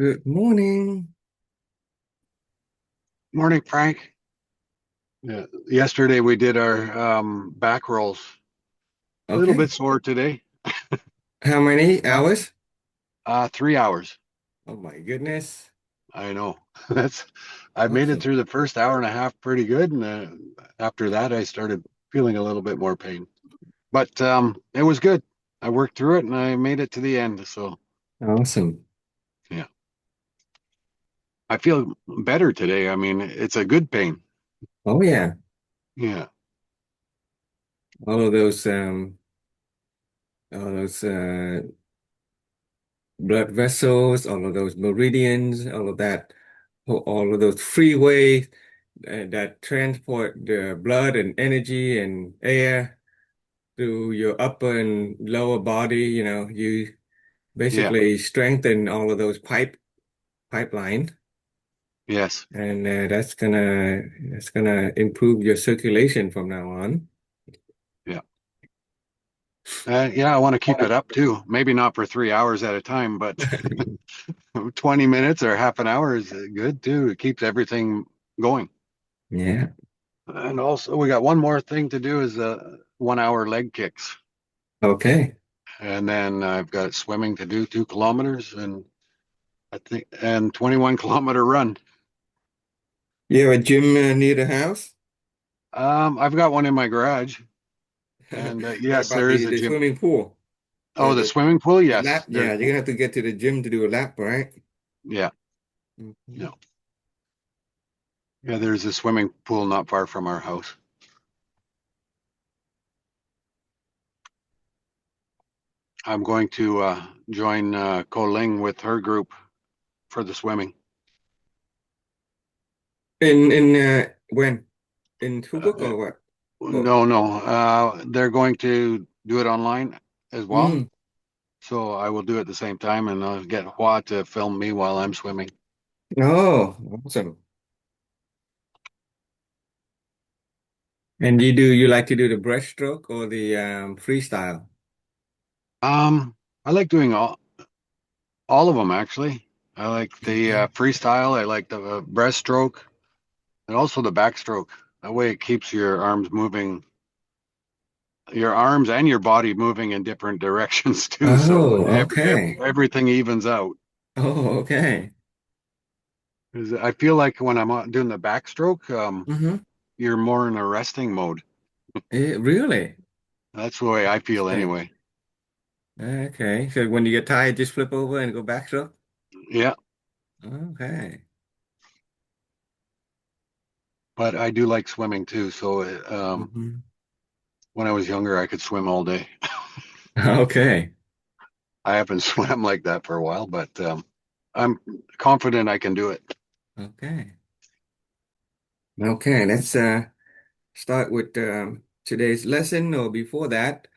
Good morning. Morning, Frank. Yeah, yesterday we did our back rolls. A little bit Okay. sore today. How many Not hours? 3 hours. Oh my goodness. I know. That's I made it Okay. through the first hour and a half pretty good, and after that I started feeling a little bit more pain. But it was good. I worked through it and I made it to the end. So Awesome. yeah, I feel better today. I mean, it's a good pain. Oh yeah. Yeah, All of those blood vessels, all of those meridians, all of that, all of those freeways that transport the blood and energy and air through your upper and lower body, you yeah, basically strengthen all of those pipeline. yes, And that's gonna improve your circulation from now on. yeah. Yeah, I want to keep it up too. Maybe not for 3 hours at a time, but 20 minutes or half an hour is good too. It keeps everything going. Yeah. And also, we got one more thing to do is 1 hour leg kicks. Okay. And then I've got swimming to do 2 kilometers and 21 kilometer run. You have a gym near the house? I've got one in my garage. And What yes, about there is the a the gym. swimming pool? Oh, the The swimming pool? the Yes. lap? Yeah, you're gonna have to get to the gym to do a lap, right? Yeah, Mhm. no. Yeah, there's a swimming pool not far from our house. I'm going to join Ko Ling with her group for the swimming. In when? In Hubuk Uh, or what? Oh, No, no. They're going to do it online as well. mm. So I will do it at the same time and I'll get Hua to film me while I'm swimming. Oh, awesome. And you like to do the breaststroke or the freestyle? I like doing all of them actually. I like the Okay. freestyle. I like the breaststroke and also the backstroke. That way it keeps your arms moving, your arms and your body moving in different directions too. So Oh, okay. everything evens out. Oh, okay. 'Cause I feel like when I'm doing the backstroke, Mm-hmm. you're more in a resting mode. Really? That's the way I feel Interesting. anyway. Okay. So when you get tired, just flip over and go backstroke? Yeah, Okay. but I do like swimming too. So Hmm. when I was younger, I could swim all day. Okay. I haven't swam like that for a while, but I'm confident I can do it. Okay. Okay. Let's start with today's lesson, or before that,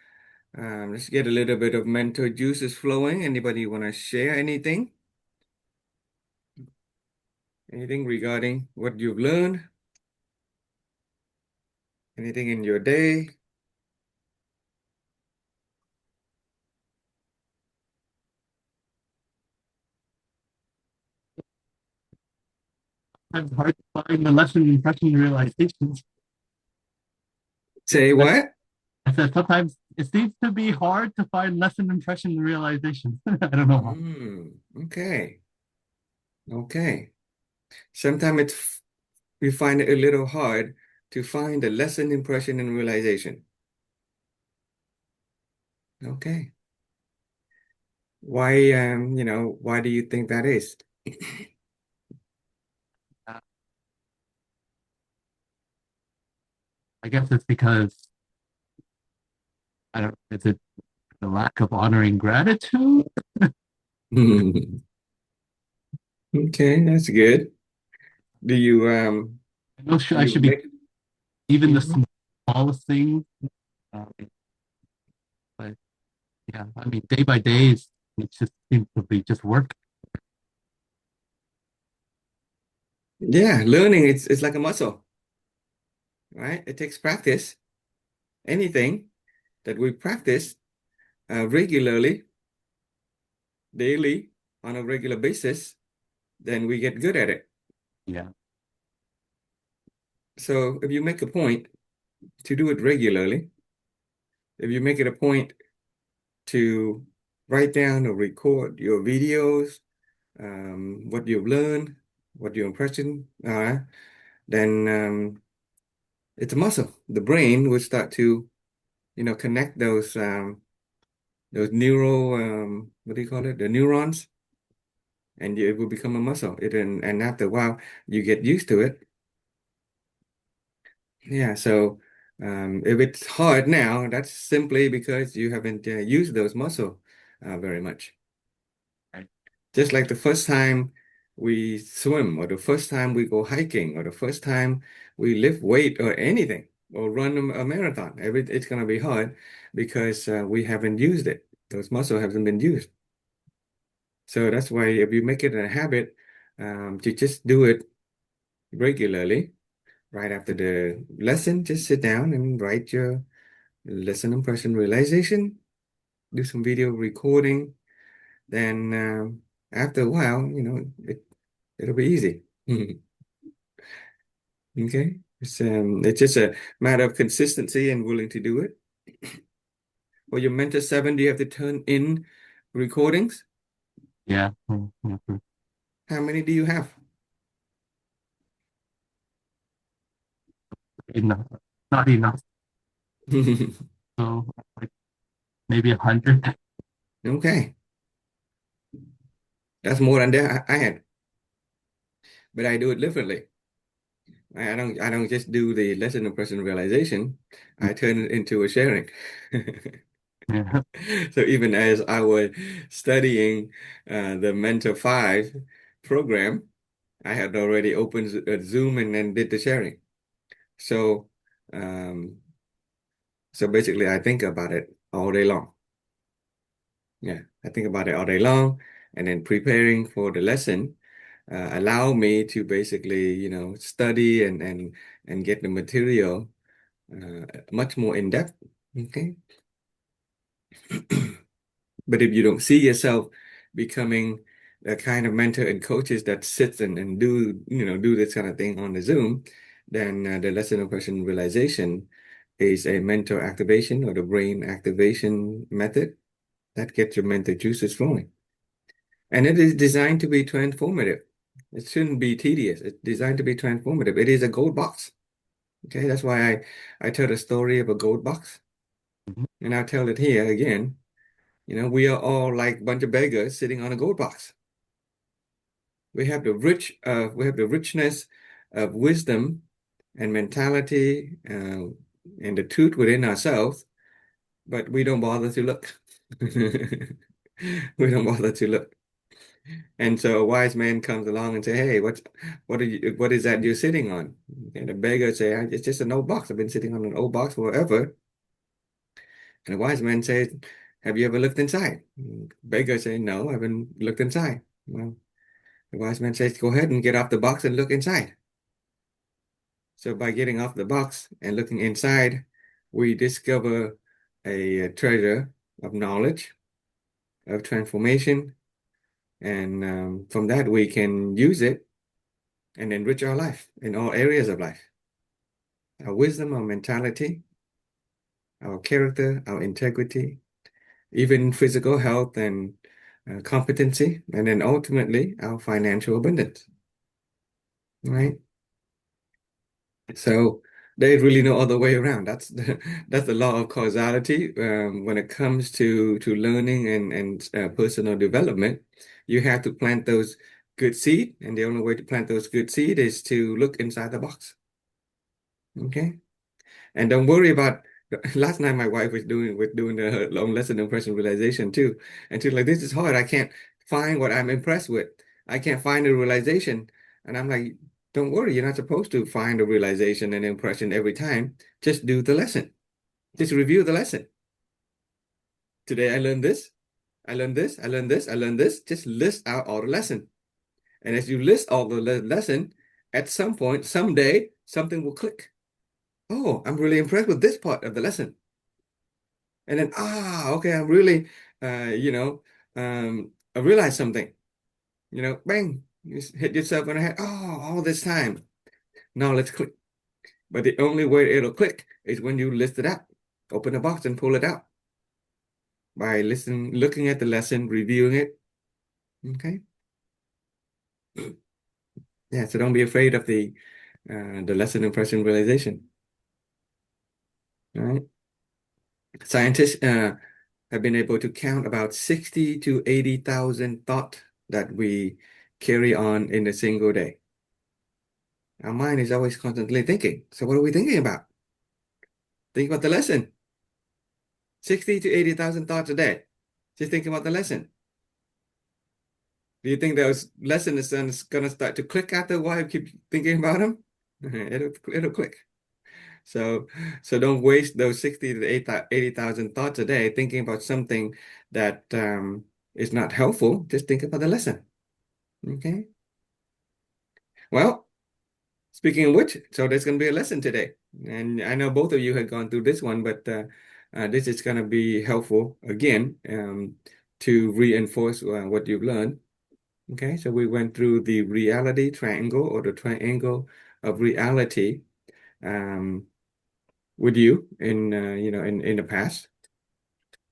let's get a little bit of mental juices flowing. Anybody want to share anything? Anything regarding what you've learned? Anything in your day? Sometimes hard to find the lesson impression realizations. Say I, what? I said sometimes it seems to be hard to find lesson impression realizations. I don't know how. Okay. Okay. Sometimes we find it a little hard to find the lesson, impression, and realization. Okay. Why do you think that is? Uh, I guess it's because I don't know, is it the lack of honoring gratitude? Okay, that's good. Do you I know do I you should be make even the Mhm. smallest things. Uh, but yeah, I mean, day by day, it just seems to be just work. Yeah, learning it's like a muscle, right? It takes practice. Anything that we practice regularly, daily, on a regular basis. then we get good at it. Yeah. So if you make a point to do it regularly, if you make it a point to write down or record your videos, what you've learned, what your impression are, then it's a muscle. The brain will start to, connect those neural, what do you call it? The neurons, and it will become a muscle. And after a while, you get used to it. Yeah. So if it's hard now, that's simply because you haven't used those muscle very much. Right. Just like the first time we swim, or the first time we go hiking, or the first time we lift weight or anything, or run a marathon. It's going to be hard because we haven't used it. Those muscles haven't been used. So that's why if you make it a habit to just do it regularly, right after the lesson, just sit down and write your lesson impression realization, do some video recording. Then after a while, it'll be easy. Okay. It's just a matter of consistency and willing to do it. For your Mentor 7, do you have to turn in recordings? Yeah. Mhm. How many do you have? Enough. Not enough. So like maybe 100. Okay. That's more than that I had, but I do it differently. I don't just do the lesson impression realization. I turn it into a sharing. Yeah. So even as I was studying the Mentor 5 program, I had already opened Zoom and then did the sharing. So um, so basically I think about it all day long. Yeah, I think about it all day long, and then preparing for the lesson allow me to basically, study and get the material much more in depth. Okay. But if you don't see yourself becoming the kind of mentor and coaches that sits and do this kind of thing on the Zoom, then the lesson impression realization is a mental activation or the brain activation method that gets your mental juices flowing. And it is designed to be transformative. It shouldn't be tedious. It's designed to be transformative. It is a gold box. Okay, that's why I tell the story of a gold box. Mhm. And I'll tell it here again. We are all like a bunch of beggars sitting on a gold box. We have the richness of wisdom and mentality and the truth within ourselves, but we don't bother to look. We don't bother to look. And so a wise man comes along and say, "Hey, what is that you're sitting on?" And the beggar say, "It's just an old box. I've been sitting on an old box forever." And the wise man says, "Have you ever looked inside?" Beggar say, "No, I haven't looked inside." Well, the wise man says, "Go ahead and get off the box and look inside." So by getting off the box and looking inside, we discover a treasure of knowledge, of transformation, and from that we can use it and enrich our life in all areas of life. Our wisdom, our mentality, our character, our integrity, even physical health and competency, and then ultimately our financial abundance, right? So there's really no other way around. That's the law of causality. When it comes to learning and personal development, you have to plant those good seed, and the only way to plant those good seed is to look inside the box. Okay. And don't worry about last night my wife was doing her own lesson impression realization too. And she's like, this is hard. I can't find what I'm impressed with. I can't find a realization. And I'm like, don't worry, you're not supposed to find a realization and impression every time. Just do the lesson. Just review the lesson. Today I learned this. I learned this. I learned this. I learned this. Just list out all the lesson. And as you list all the lesson, at some point, someday, something will click. Oh, I'm really impressed with this part of the lesson. And then, okay, I really, I realized something, bang. You hit yourself on the head. Oh, all this time. Now let's click. But the only way it'll click is when you list it out. Open the box and pull it out by looking at the lesson, reviewing it. Okay. Yeah, so don't be afraid of the lesson impression realization. All right. Scientists have been able to count about 60 to 80,000 thoughts that we carry on in a single day. Our mind is always constantly thinking. So what are we thinking about? Think about the lesson. 60 to 80,000 thoughts a day. Just think about the lesson. Do you think those lessons is going to start to click after a while you keep thinking about them? It'll click. So don't waste those 60 to 80,000 thoughts a day thinking about something that is not helpful. Just think about the lesson. Okay. Well, speaking of which, so there's going to be a lesson today. And I know both of you had gone through this one, but this is going to be helpful again to reinforce what you've learned. Okay, so we went through the reality triangle or the triangle of reality with you in in the past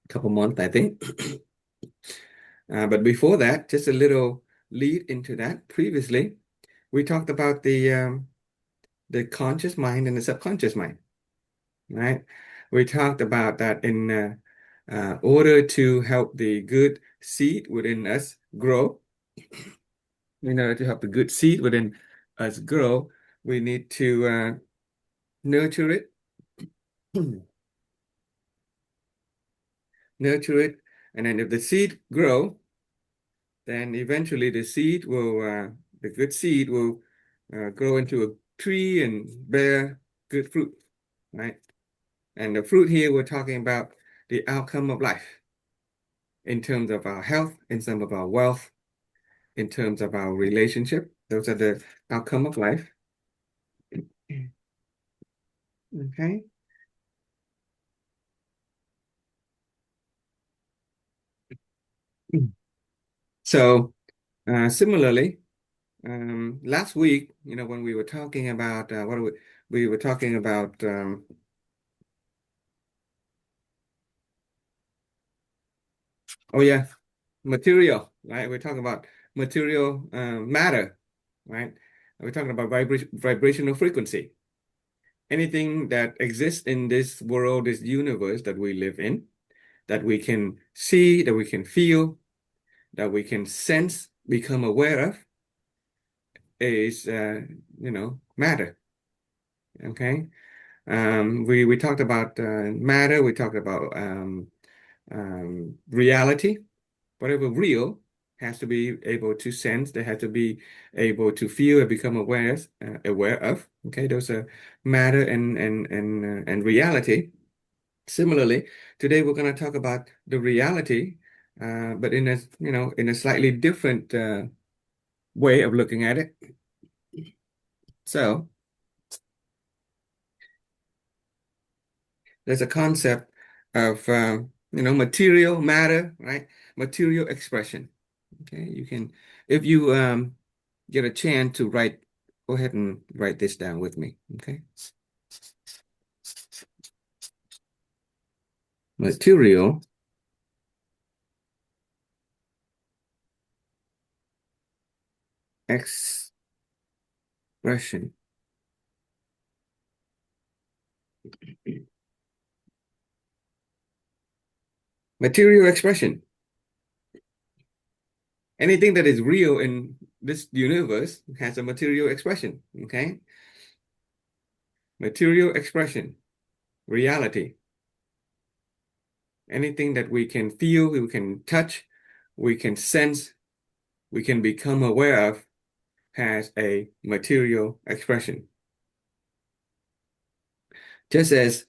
couple months, I think. But before that, just a little lead into that. Previously, we talked about the conscious mind and the subconscious mind, right? We talked about that in order to help the good seed within us grow. In order to help the good seed within us grow, we need to nurture it, nurture it, and then if the seed grow, then eventually the good seed will grow into a tree and bear good fruit, right? And the fruit here, we're talking about the outcome of life in terms of our health, in terms of our wealth, in terms of our relationship. Those are the outcome of life. Okay. So similarly, last week, when we were talking about we were talking about oh yeah, material, right? We're talking about material matter, right? We're talking about vibrational frequency. Anything that exists in this world, this universe that we live in, that we can see, that we can feel, that we can sense, become aware of, is matter. Okay. We talked about matter. We talked about reality. Whatever real has to be able to sense. They have to be able to feel and become aware of. Okay, those are matter and reality. Similarly, today we're going to talk about the reality, but in a slightly different way of looking at it. So there's a concept of material matter, right? Material expression. Okay, you can if you get a chance to go ahead and write this down with me. Okay, material expression. Material expression. Anything that is real in this universe has a material expression. Okay, material expression, reality. Anything that we can feel, we can touch, we can sense, we can become aware of has a material expression. Just as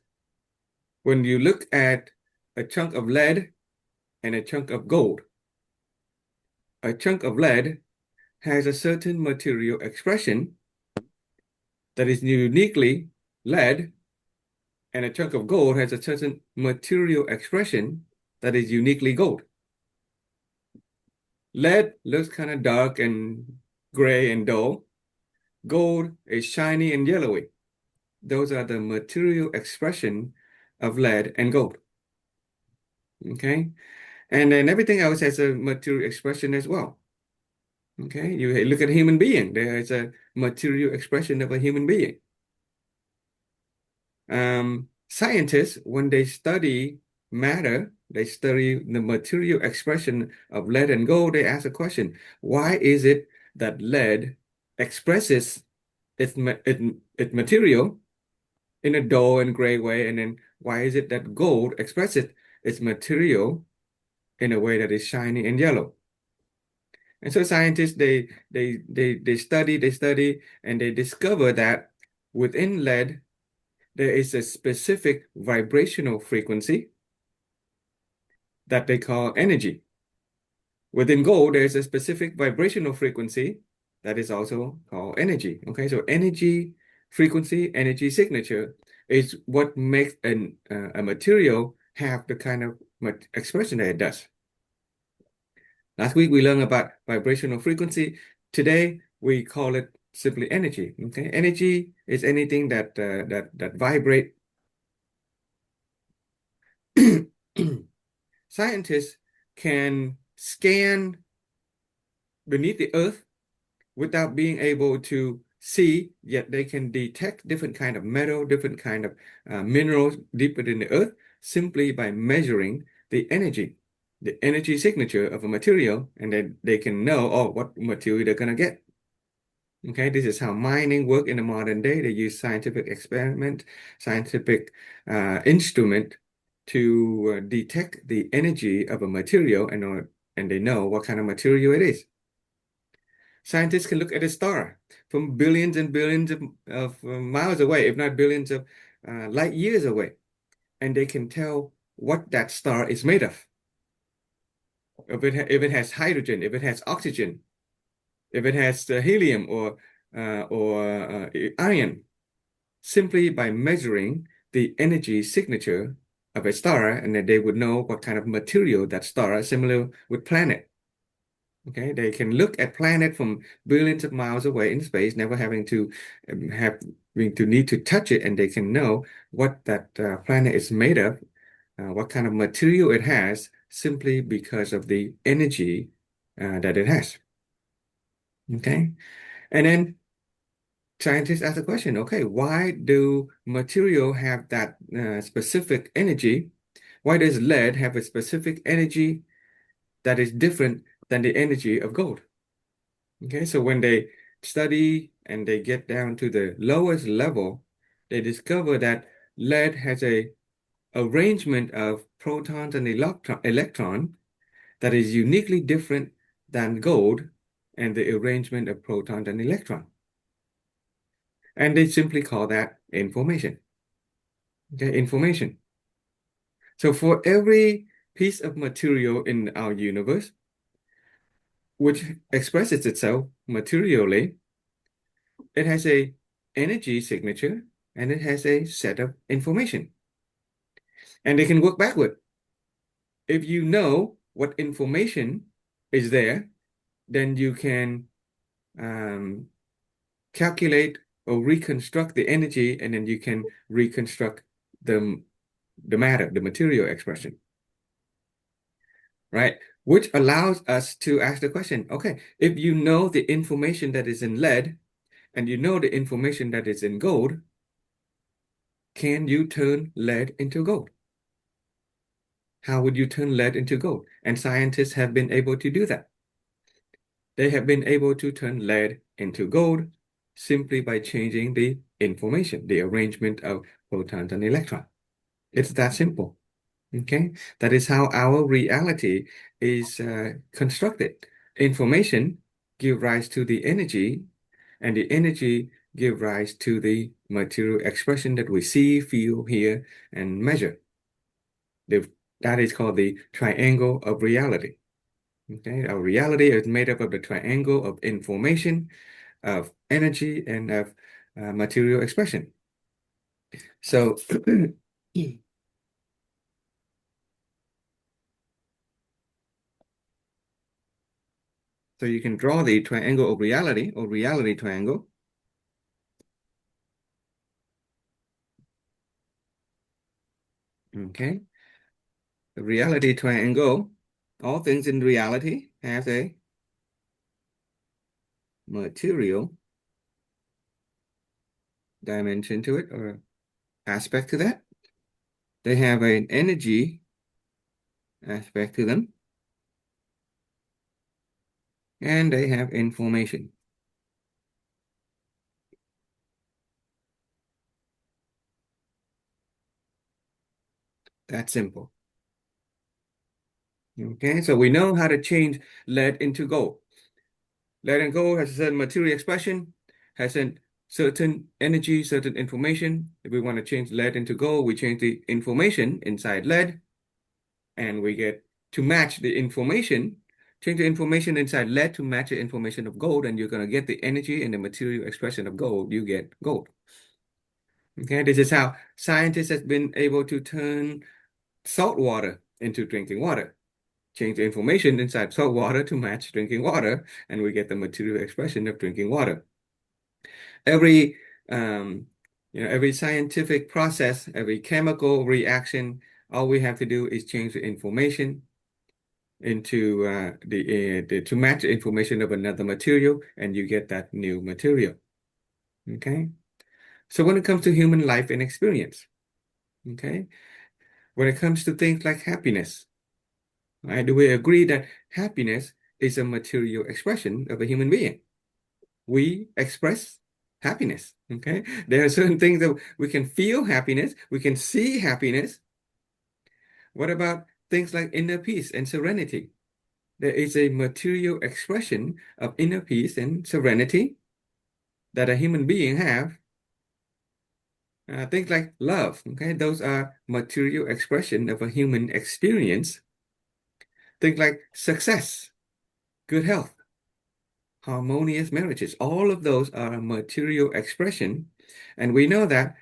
when you look at a chunk of lead and a chunk of gold, a chunk of lead has a certain material expression that is uniquely lead, and a chunk of gold has a certain material expression that is uniquely gold. Lead looks kind of dark and gray, and dull. Gold is shiny and yellowy. Those are the material expression of lead and gold. Okay. And then everything else has a material expression as well. Okay. You look at a human being, there is a material expression of a human being. Scientists, when they study matter, they study the material expression of lead and gold, they ask a question, why is it that lead expresses its material in a dull and gray way, and then why is it that gold expresses its material in a way that is shiny and yellow? And so scientists they study and they discover that within lead there is a specific vibrational frequency that they call energy. Within gold, there's a specific vibrational frequency that is also called energy. Okay, so energy frequency, energy signature is what makes a material have the kind of expression that it does. Last week we learned about vibrational frequency. Today we call it simply energy. Okay, energy is anything that vibrate. Scientists can scan beneath the earth without being able to see, yet they can detect different kind of metal, different kind of minerals deeper in the earth simply by measuring the energy signature of a material, and then they can know, oh, what material they're gonna get. Okay, this is how mining work in the modern day. They use scientific experiment, scientific instrument to detect the energy of a material, and they know what kind of material it is. Scientists can look at a star from billions and billions of miles away, if not billions of light years away, and they can tell what that star is made of. If it has hydrogen, if it has oxygen, if it has helium or iron, simply by measuring the energy signature of a star, and then they would know what kind of material that star is, similar with planet. Okay, they can look at planet from billions of miles away in space, never having to need to touch it, and they can know what that planet is made of, what kind of material it has, simply because of the energy that it has. Okay, and then scientists ask the question, okay, why do material have that specific energy? Why does lead have a specific energy that is different than the energy of gold? Okay, so when they study and they get down to the lowest level, they discover that lead has a arrangement of protons and electron that is uniquely different than gold and the arrangement of protons and electron. And they simply call that information. Okay, information. So for every piece of material in our universe, which expresses itself materially, it has a energy signature and it has a set of information. And they can work backward. If you know what information is there, then you can um, calculate or reconstruct the energy, and then you can reconstruct the matter, the material expression, right? Which allows us to ask the question, okay, if you know the information that is in lead and you know the information that is in gold, can you turn lead into gold? How would you turn lead into gold? And scientists have been able to do that. They have been able to turn lead into gold simply by changing the information, the arrangement of protons and electrons. It's that simple. Okay, that is how our reality is constructed. Information give rise to the energy, and the energy give rise to the material expression that we see, feel, hear, and measure. That is called the triangle of reality. Okay, our reality is made up of the triangle of information, of energy, and of material expression. So, So you can draw the triangle of reality or reality triangle. Okay. The reality triangle, all things in reality have a material dimension to it or aspect to that. They have an energy aspect to them, and they have information. That's simple. Okay, so we know how to change lead into gold. Lead and gold has a certain material expression, has a certain energy, certain information. If we want to change lead into gold, we change the information inside lead, and we get to match the information, change the information inside lead to match the information of gold, and you're going to get the energy and the material expression of gold. You get gold. Okay, this is how scientists have been able to turn salt water into drinking water. Change the information inside salt water to match drinking water, and we get the material expression of drinking water. Every um, every scientific process, every chemical reaction, all we have to do is change the information into to match the information of another material, and you get that new material. Okay. So when it comes to human life and experience, okay, when it comes to things like happiness, right, do we agree that happiness is a material expression of a human being? We express happiness. Okay. There are certain things that we can feel happiness, we can see happiness. What about things like inner peace and serenity? There is a material expression of inner peace and serenity that a human being have. Things like love, okay, those are material expression of a human experience. Things like success, good health, harmonious marriages, all of those are a material expression. And we know that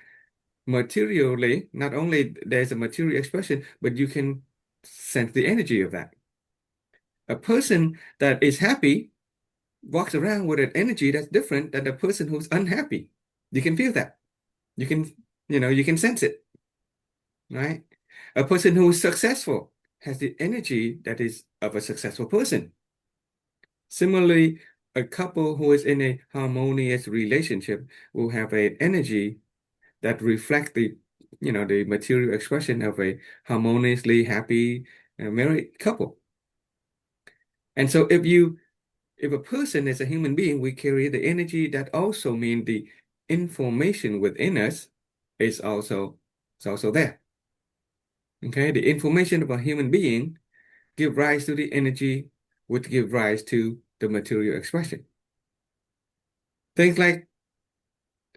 materially, not only there's a material expression, but you can sense the energy of that. A person that is happy walks around with an energy that's different than the person who's unhappy. You can feel that. You can, you can sense it, right? A person who is successful has the energy that is of a successful person. Similarly, a couple who is in a harmonious relationship will have an energy that reflect the material expression of a harmoniously happy married couple. And so if a person is a human being, we carry the energy that also means the information within us is also there. Okay, the information of a human being give rise to the energy, which give rise to the material expression. Things like,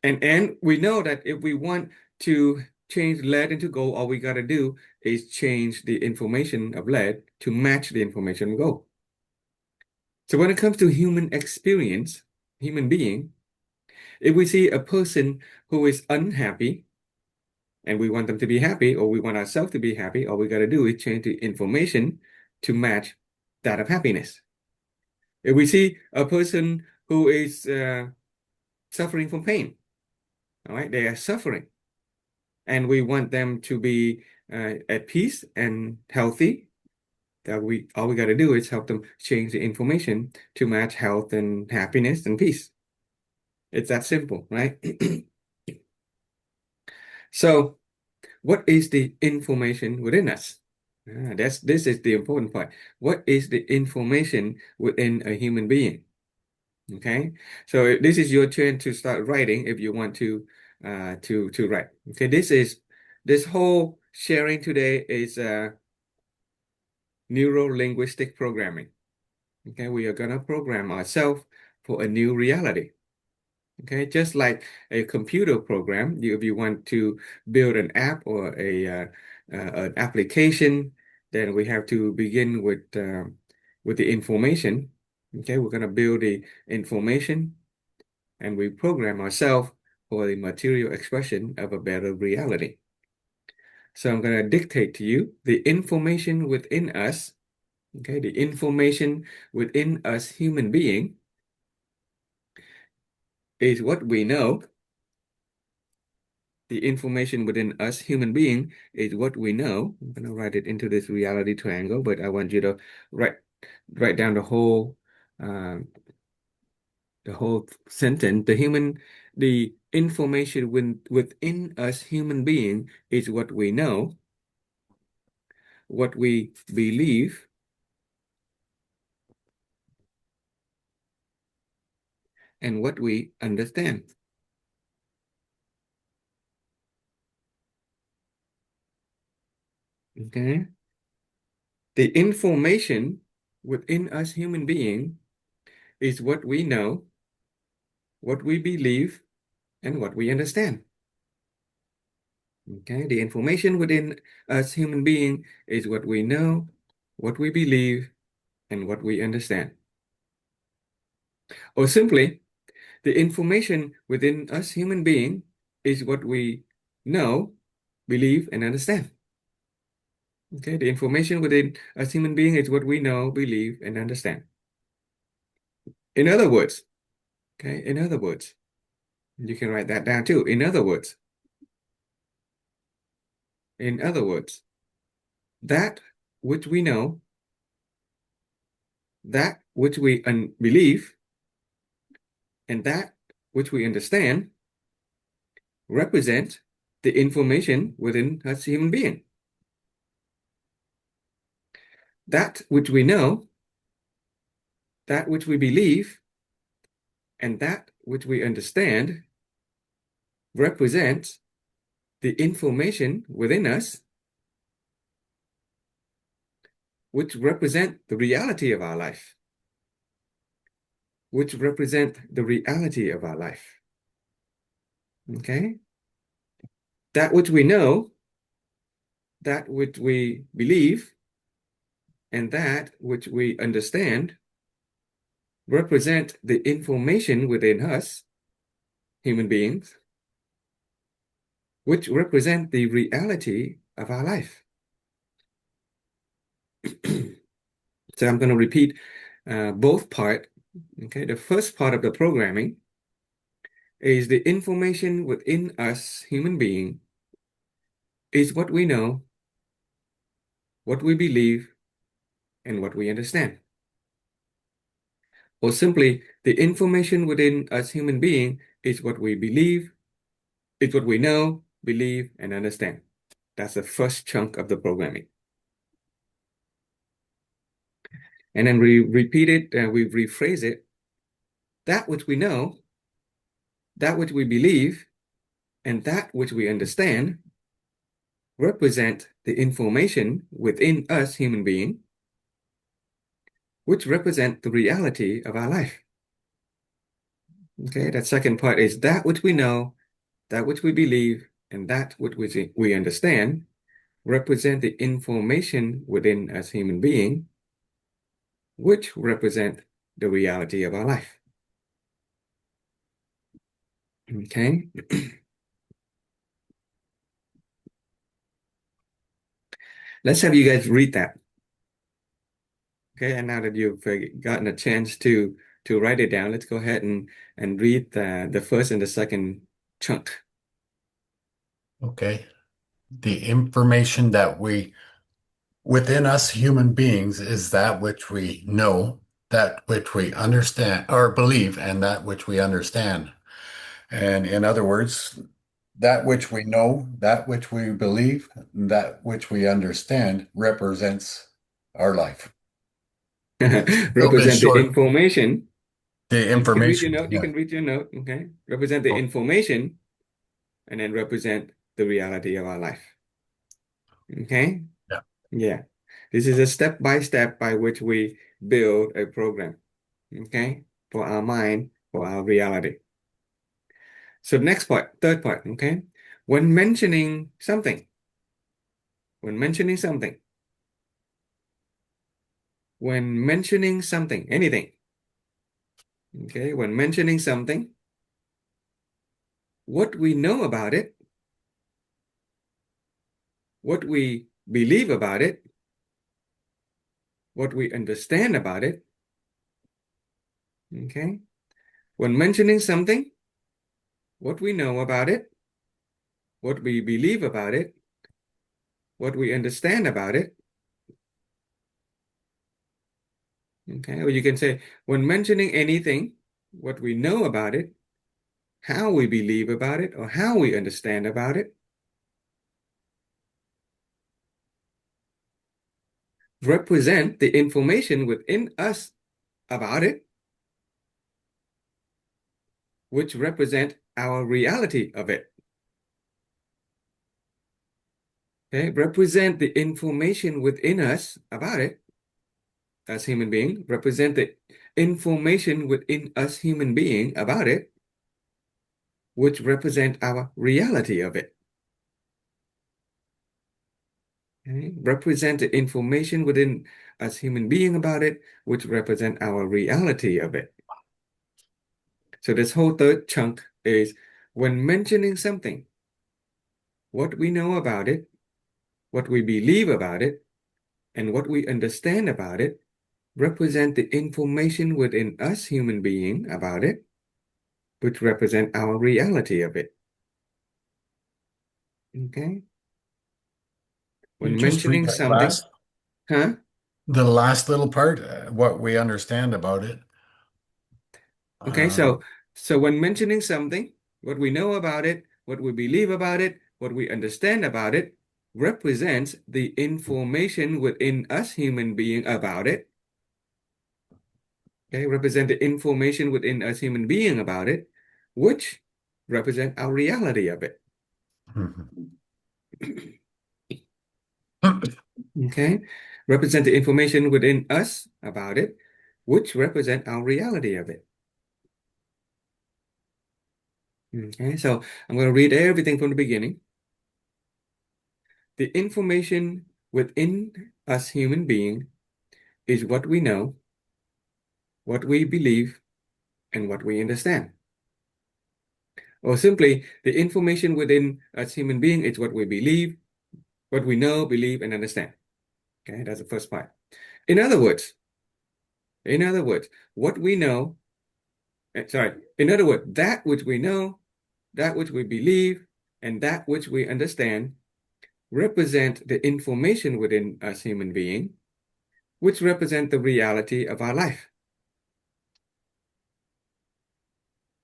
and we know that if we want to change lead into gold, all we got to do is change the information of lead to match the information of gold. So when it comes to human experience, human being, if we see a person who is unhappy and we want them to be happy, or we want ourselves to be happy, all we got to do is change the information to match that of happiness. If we see a person who is suffering from pain, all right, they are suffering, and we want them to be at peace and healthy, that we all we got to do is help them change the information to match health and happiness and peace. It's that simple, right? So, what is the information within us? This is the important part. What is the information within a human being? Okay, so this is your turn to start writing if you want to write. Okay, this whole sharing today is neuro-linguistic programming. Okay, we are gonna program ourselves for a new reality. Okay, just like a computer program, if you want to build an app or an application, then we have to begin with the information. Okay, we're gonna build the information, and we program ourselves for the material expression of a better reality. So I'm gonna dictate to you the information within us Okay, the information within us human being is what we know. The information within us human being is what we know. I'm going to write it into this reality triangle, but I want you to write write down um, the whole sentence. The information within us human being is what we know, what we believe, and what we understand. Okay? The information within us human being is what we know, what we believe, and what we understand. Okay? The information within us human being is what we know, what we believe, and what we understand. Or simply, the information within us human being is what we know, believe, and understand. Okay, the information within us human being is what we know, believe, and understand. In other words, in other words, you can write that down too. In other words, that which we know, that which we believe, and that which we understand represent the information within us human being. That which we know, that which we believe, and that which we understand represents the information within us, which represent the reality of our life, which represent the reality of our life. Okay? That which we know, that which we believe, and that which we understand represent the information within us, human beings, which represent the reality of our life. So I'm going to repeat both part. Okay, the first part of the programming is the information within us, human being, is what we know, what we believe, and what we understand. Or simply, the information within us, human being, is what we believe, is what we know, believe, and understand. That's the first chunk of the programming. And then we repeat it, we rephrase it. That which we know, that which we believe, and that which we understand represent the information within us, human being, which represent the reality of our life. Okay, that second part is that which we know, that which we believe, and that which we understand represent the information within us human being, which represent the reality of our life. Okay. Let's have you guys read that. Okay, and now that you've gotten a chance to write it down, let's go ahead and read the first and the second chunk. Okay. The information that within us human beings is that which we know, that which we understand or believe, and that which we understand. And in other words, that which we know, that which we believe, that which we understand represents our life. That's a little bit Represent the short. information. The You can read your information. note. You Yeah. can read your note. Okay. Represent the Oh, information and then represent the reality of our life. Okay. yeah. Yeah. This is a step by step by which we build a program. Okay. For our mind, for our reality. So next part, third part. Okay. When mentioning something, when mentioning something, when mentioning something, anything. Okay. When mentioning something, what we know about it, what we believe about it, what we understand about it. Okay. When mentioning something, what we know about it, what we believe about it, what we understand about it. Okay. Or you can say, when mentioning anything, what we know about it, how we believe about it, or how we understand about it. Represent the information within us about it, which represent our reality of it. Okay, represent the information within us about it as human being, represent the information within us human being about it, which represent our reality of it. Okay, represent the information within us human being about it, which represent our reality of it. So this whole third chunk is when mentioning something, what we know about it, what we believe about it, and what we understand about it represent the information within us human being about it, which represent our reality of it. Okay? You When just read mentioning that something, last, huh? the last little part, what we understand about it. Okay, Um, so when mentioning something, what we know about it, what we believe about it, what we understand about it, represents the information within us human being about it. Okay, represent the information within us human being about it, which represent our reality of it. Okay, represent the information within us about it, which represent our reality of it. Okay, so I'm going to read everything from the beginning. The information within us human being is what we know, what we believe, and what we understand. Or simply, the information within us human being is what we believe, what we know, believe, and understand. Okay, that's the first part. In other words, what we know, in other words, that which we know, that which we believe, and that which we understand represent the information within us human being, which represent the reality of our life.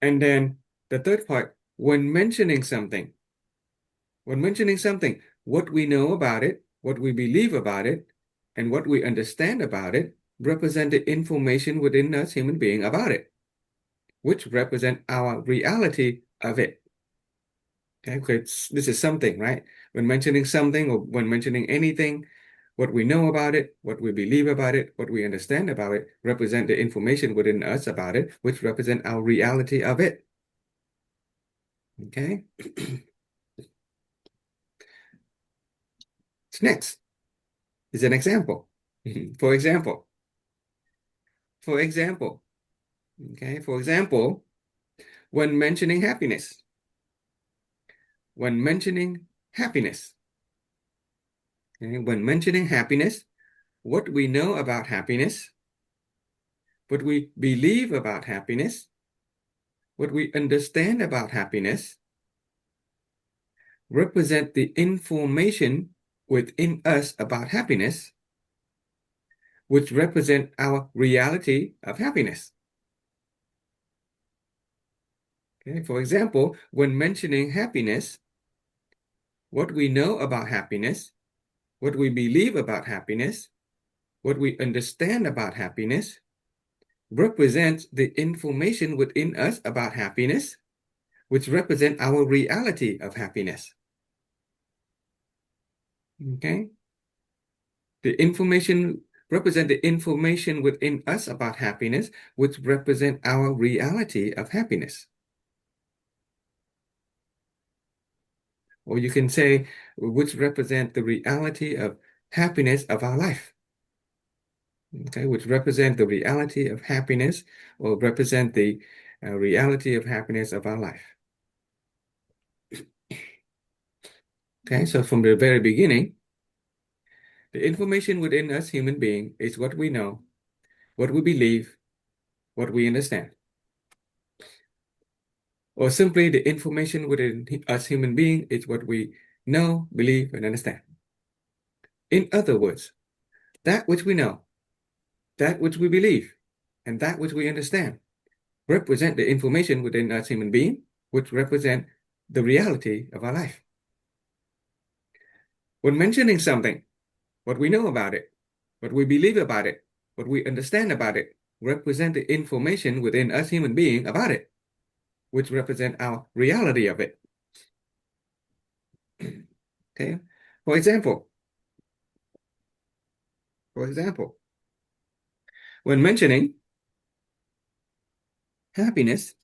And then the third part, when mentioning something, what we know about it, what we believe about it, and what we understand about it represent the information within us human being about it, which represent our reality of it. Okay, this is something, right? When mentioning something or when mentioning anything, what we know about it, what we believe about it, what we understand about it, represent the information within us about it, which represent our reality of it. Okay? Next is an example. For example, for example, okay, for example, when mentioning happiness, when mentioning happiness, okay, when mentioning happiness, what we know about happiness, what we believe about happiness, what we understand about happiness, represent the information within us about happiness, which represent our reality of happiness. Okay, for example, when mentioning happiness, what we know about happiness, what we believe about happiness, what we understand about happiness, represents the information within us about happiness, which represent our reality of happiness. Okay? The information represent the information within us about happiness, which represent our reality of happiness. Or you can say, which represent the reality of happiness of our life. Okay, which represent the reality of happiness or represent the reality of happiness of our life. Okay, so from the very beginning, The information within us human being is what we know, what we believe, what we understand. Or simply, the information within us human being is what we know, believe, and understand. In other words, that which we know, that which we believe, and that which we understand represent the information within us human being, which represent the reality of our life. When mentioning something, what we know about it, what we believe about it, what we understand about it, represent the information within us human being about it, which represent our reality of it. Okay. For example, when mentioning happiness,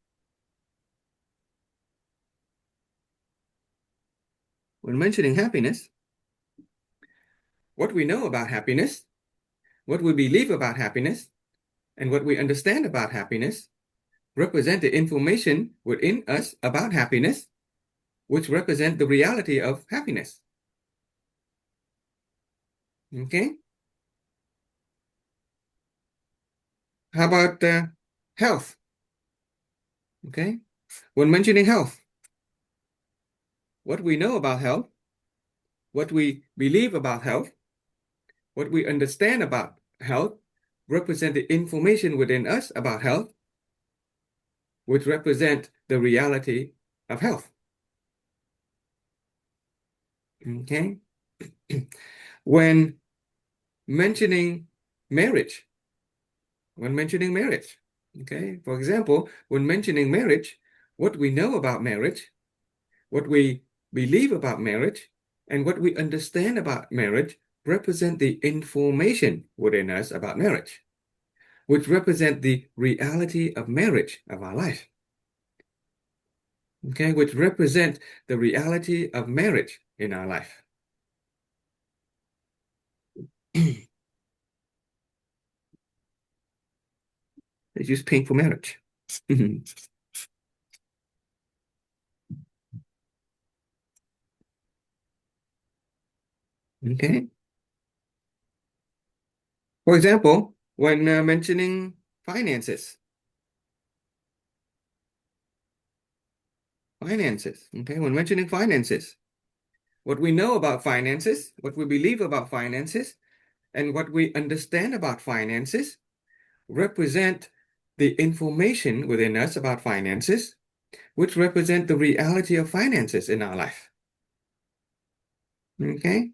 what we know about happiness, what we believe about happiness, and what we understand about happiness represent the information within us about happiness, which represent the reality of happiness. Okay? How about health? Okay? When mentioning health, what we know about health, what we believe about health, what we understand about health represent the information within us about health, which represent the reality of health. Okay? When mentioning marriage, okay? For example, when mentioning marriage, what we know about marriage, what we believe about marriage, and what we understand about marriage represent the information within us about marriage, which represent the reality of marriage of our life. Okay, which represent the reality of marriage in our life. It's just painful marriage. Okay. For example, when mentioning finances, okay, when mentioning finances, what we know about finances, what we believe about finances, and what we understand about finances represent the information within us about finances, which represent the reality of finances in our life. Okay?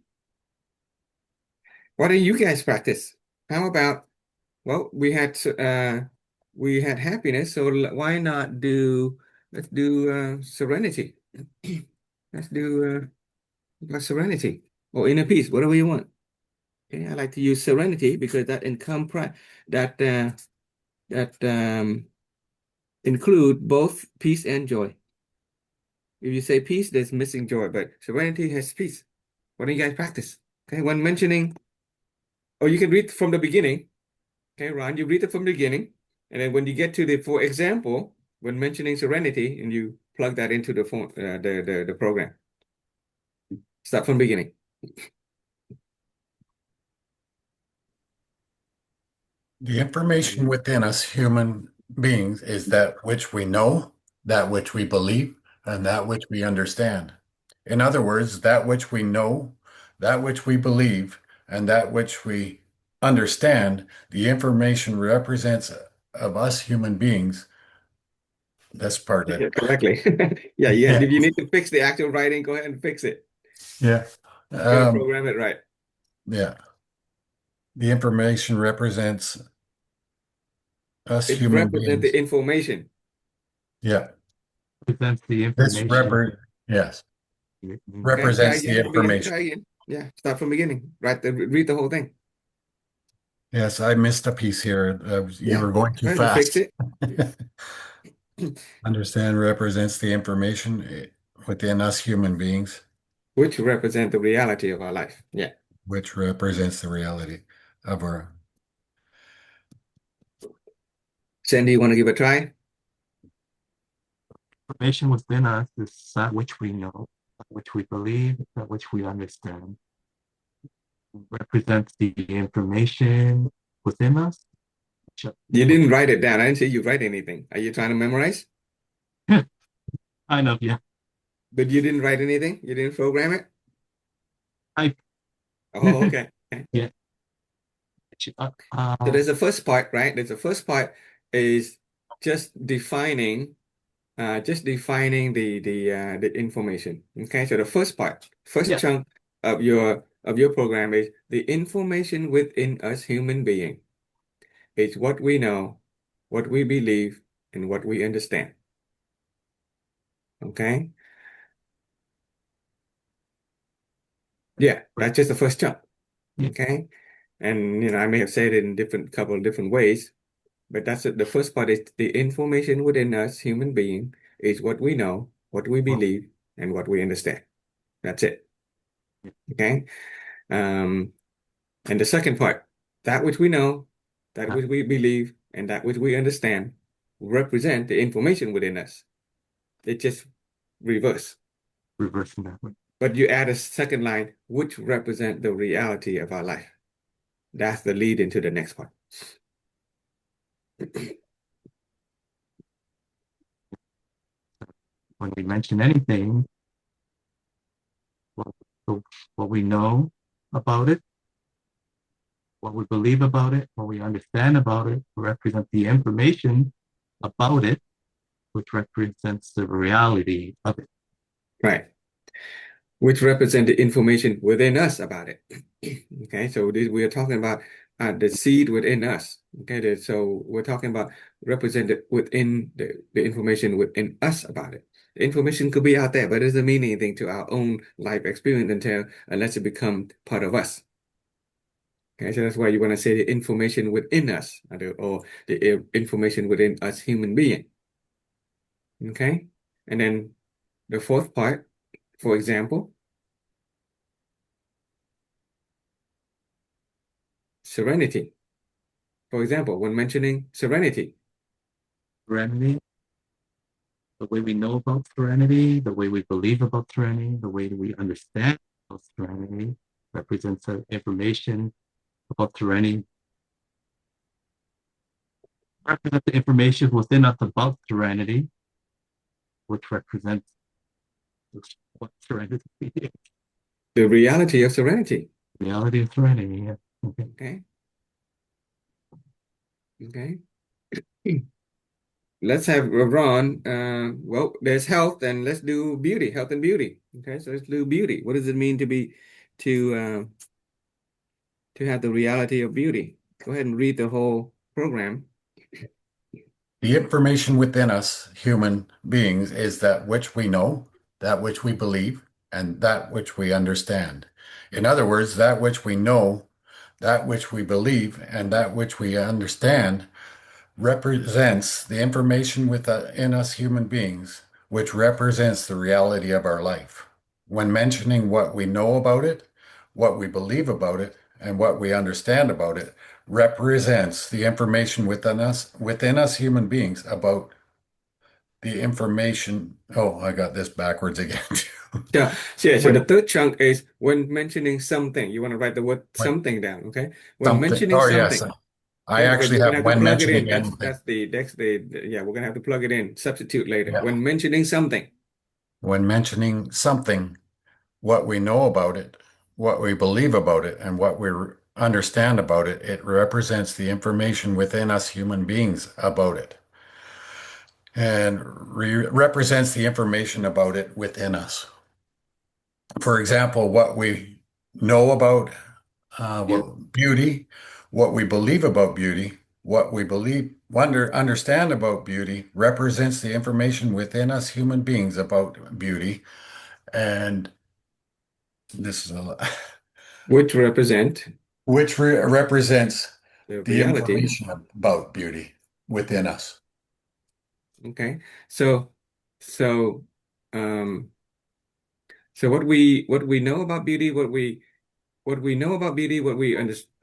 What do you guys practice? How about, well, we had happiness, so why not let's do serenity. Let's do serenity or inner peace, whatever you want. Okay, I like to use serenity because that include both peace and joy. If you say peace, there's missing joy, but serenity has peace. What do you guys practice? Okay, when mentioning, or you can read from the beginning. Okay, Ron, you read it from the beginning, and then when you get to for example, when mentioning serenity, and you plug that into the phone, the program. Start from the beginning. The information within us human beings is that which we know, that which we believe, and that which we understand. In other words, that which we know, that which we believe, and that which we understand, the information represents of us human beings. That's part of Yeah, it. correctly. Yeah, Yeah. if you need to fix the actual writing, go ahead and fix it. Yeah. You gotta program it right. Yeah. The information represents us It human represents beings. the information. Yeah. Presents the This information. yes, Okay, try represents the again from the beginning. information. Try again. Yeah, start from the beginning. Read the whole thing. Yes, I missed a piece here. You Yeah, were going too go ahead and fix fast. it. Understand represents the information within us human beings, Which represent the reality of our life. Yeah. which represents the reality of our. Sandy, you want to give it a try? Information within us is that which we know, that which we believe, that which we understand. represents the information within us. You didn't write it down. I didn't say you write anything. Are you trying to memorize? Kind of, yeah. But you didn't write anything? You didn't program it? I Oh, okay. Okay. yeah. So there's the first part, right? There's the first part is just defining the information. Okay, so the first part, first yeah. chunk of your program is the information within us human being. It's what we know, what we believe, and what we understand. Okay? Yeah, that's just the first chunk. Yeah. Okay? And I may have said it in couple of different ways, but that's it. The first part is the information within us human being is what we know, what we Well, believe, and what we understand. That's it. Okay? Um, And the second part, that which we know, that which we believe, and that which we understand represent the information within us. It just reverse. reversing that way. But you add a second line, which represent the reality of our life. That's the lead into the next part. When we mention anything, what, what we know about it, what we believe about it, what we understand about it, represent the information about it, which represents the reality of it. Right. Which represent the information within us about it. Okay, so we are talking about the seed within us. Okay, so we're talking about represented within the information within us about it. The information could be out there, but it doesn't mean anything to our own life experience unless it becomes part of us. Okay, so that's why you want to say the information within us, or the information within us human being. Okay, and then the fourth part, for example, serenity. For example, when mentioning serenity, Serenity, the way we know about serenity, the way we believe about serenity, the way we understand about serenity represents the information about serenity, represents the information within us about serenity, which represents what serenity is. the reality of serenity. Reality of serenity, yeah. Okay. Okay. Okay. Let's have Ron. Well, there's health, and let's do beauty, health and beauty. Okay, so let's do beauty. What does it mean to to have the reality of beauty? Go ahead and read the whole program. The information within us, human beings, is that which we know, that which we believe, and that which we understand. In other words, that which we know, that which we believe, and that which we understand represents the information within us human beings, which represents the reality of our life. When mentioning what we know about it, what we believe about it, and what we understand about it, represents the information within us human beings about the information. Oh, I got this backwards again. So the When, third chunk is when mentioning something. You want to write the word when something down, okay? When something, mentioning oh yes, something, I okay, because actually we're gonna have have to when plug it in. mentioning That's anything. yeah, we're gonna have to plug it in, substitute later. Yeah. When mentioning something. When mentioning something, what we know about it, what we believe about it, and what we understand about it, it represents the information within us human beings about it and represents the information about it within us. For example, what we know about Yeah. beauty, what we believe about beauty, what we understand about beauty represents the information within us human beings about beauty. And this is a Which represent which represents the the reality. information about beauty within us. Okay. So so um so what we know about beauty, what we know about beauty, what we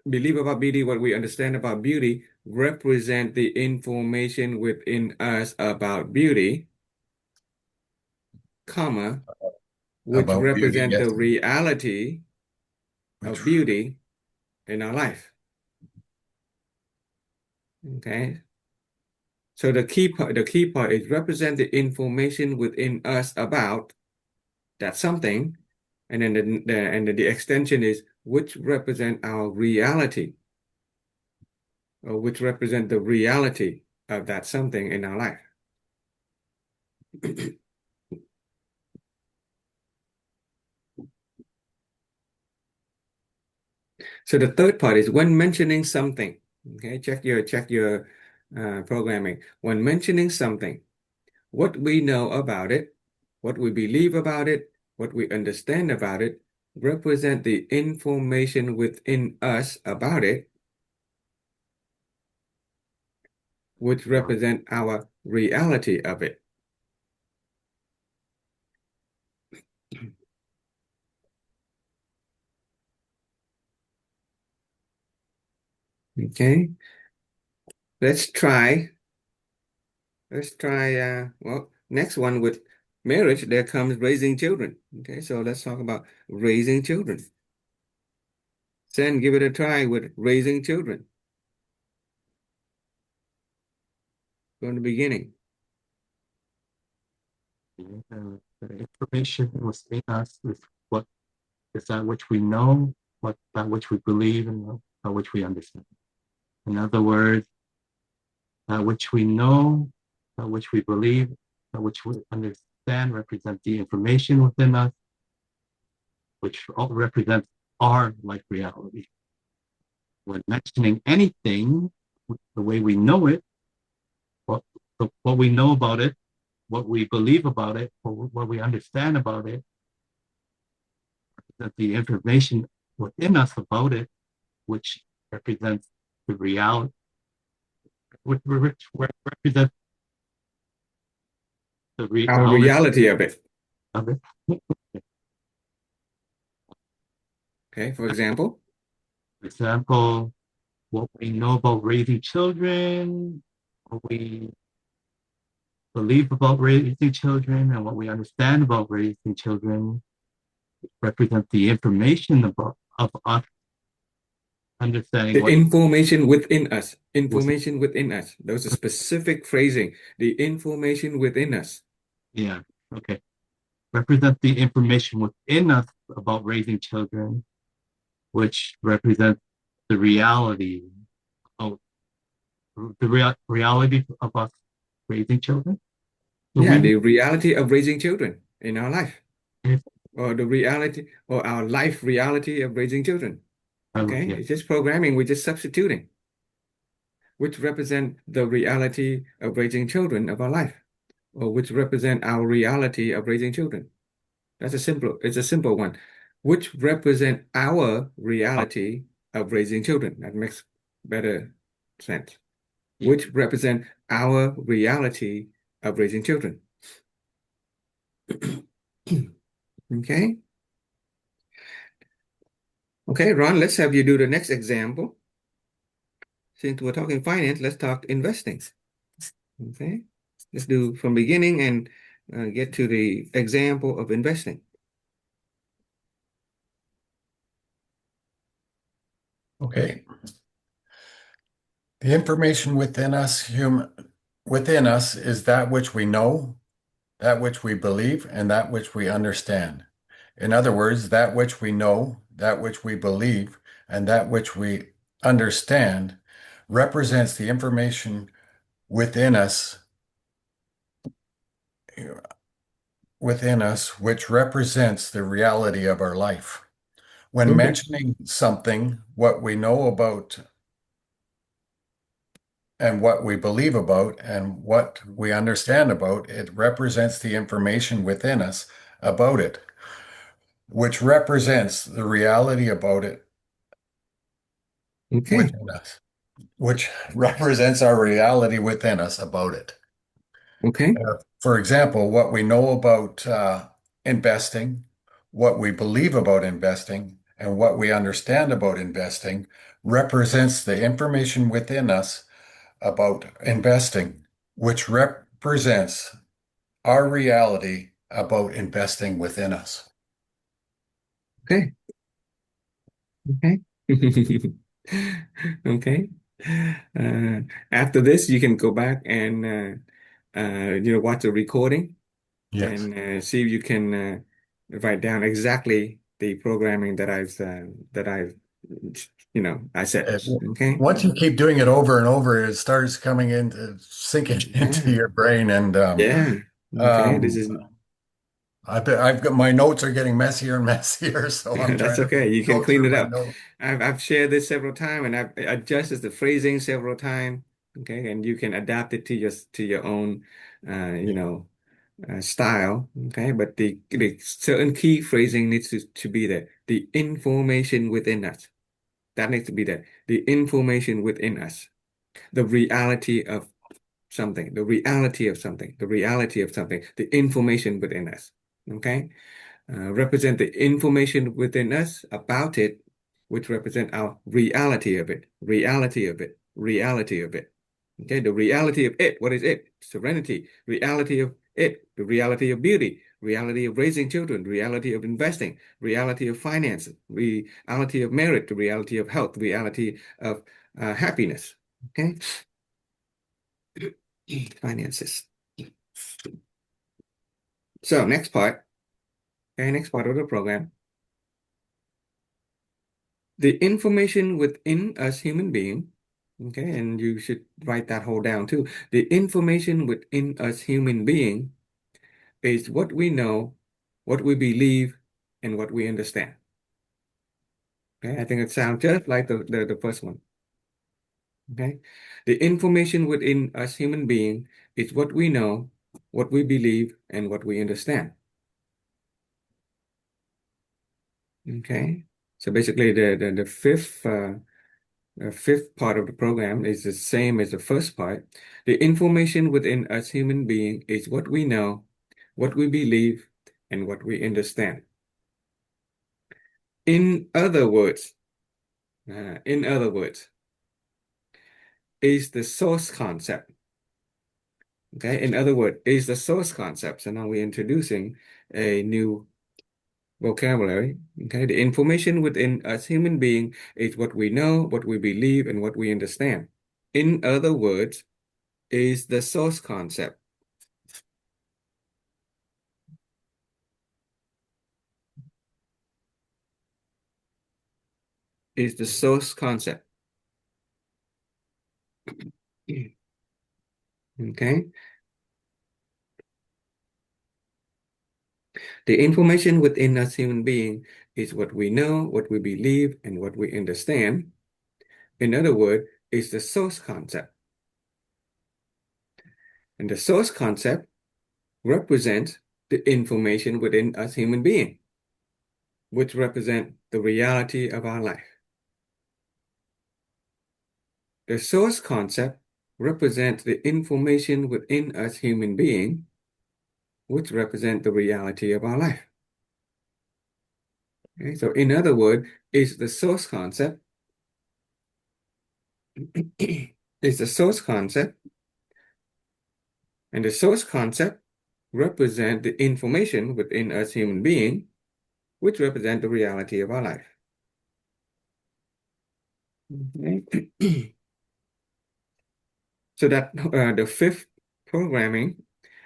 believe about beauty, what we understand about beauty represent the information within us about beauty, comma, which About beauty, represent yes, the reality which of beauty in our life. Okay. So the key part is represent the information within us about that something, and then the extension is which represent our reality, or which represent the reality of that something in our life. So the third part is when mentioning something. Okay, check your programming. When mentioning something, what we know about it, what we believe about it, what we understand about it, represent the information within us about it, which represent our reality of it. Okay, let's try. Let's try. Well, next one with marriage, there comes raising children. Okay, so let's talk about raising children. Sen, give it a try with raising children from the beginning. The information within us is what is that which we know, what that which we believe, and that which we understand. In other words, that which we know, that which we believe, that which we understand represent the information within us, which all represents our life reality. When mentioning anything, the way we know it, what, what we know about it, what we believe about it, or what we understand about it, that the information within us about it, which represents the reality, which represents the Our reality reality of it. of it. Okay, for example. For example, what we know about raising children, what we believe about raising children, and what we understand about raising children represent the information about of us understanding The what information within us. was, Information within us. Those are specific phrasing. The information within us. yeah, okay. Represent the information within us about raising children, which represents the reality of reality of us raising children. So Yeah, we the reality of raising children in our life, if, or the reality, or our life reality of raising children. Okay, yeah, it's just programming. We're just substituting, which represent the reality of raising children of our life, or which represent our reality of raising children. It's a simple one, which represent our reality of raising children. That makes better sense. yeah. Which represent our reality of raising children. Okay. Okay, Ron, let's have you do the next example. Since we're talking finance, let's talk investing. Okay. Let's do from beginning and get to the example of investing. Okay. The information within us is that which we know, that which we believe, and that which we understand. In other words, that which we know, that which we believe, and that which we understand represents the information within us, which represents the reality of our life. When Okay. mentioning something, what we know about and what we believe about and what we understand about, it represents the information within us about it, which represents the reality about it Okay. within us, which represents our reality within us about it. Okay. For example, what we know about investing, what we believe about investing, and what we understand about investing represents the information within us about investing, which represents our reality about investing within us. Okay. Okay. Okay. After this, you can go back and watch the recording Yes. and see if you can write down exactly the programming that I've I said. It, Okay. once you keep doing it over and over, it starts coming into sinking into Yeah. your brain. And Yeah. Okay. This um, is I've got my notes are getting messier and messier, so I'm That's trying to okay. You can go clean through it my up. notes. I've shared this several times and I've adjusted the phrasing several times. Okay, and you can adapt it to your own style. Okay, but the certain key phrasing needs to be there. The information within us. That needs to be there. The information within us. The reality of something. The reality of something. The reality of something. The information within us. Okay, represent the information within us about it, which represent our reality of it, reality of it, reality of it. Okay, the reality of it. What is it? Serenity. Reality of it. The reality of beauty. Reality of raising children. Reality of investing. Reality of finance. Reality of merit. The reality of health. Reality of happiness. Okay, finances. So next part. Okay, next part of the program. The information within us human being, okay, and you should write that whole down too. The information within us human being is what we know, what we believe, and what we understand. Okay, I think it sounds just like the first one. Okay, the information within us human being is what we know, what we believe, and what we understand. Okay, so basically the fifth part of the program is the same as the first part. The information within us human being is what we know, what we believe, and what we understand. In other words, in other words, is the source concept. Okay, in other words, is the source concept. So now we're introducing a new vocabulary. Okay, the information within us human being is what we know, what we believe, and what we understand. In other words, is the source concept. Is the source concept. Okay. The information within us human being is what we know, what we believe, and what we understand. In other words, is the source concept. And the source concept represents the information within us human being, which represent the reality of our life. The source concept represents the information within us human being, which represent the reality of our life. Okay, so in other words, is the source concept is the source concept, and the source concept represent the information within us human being, which represent the reality of our life. Okay. So that the fifth programming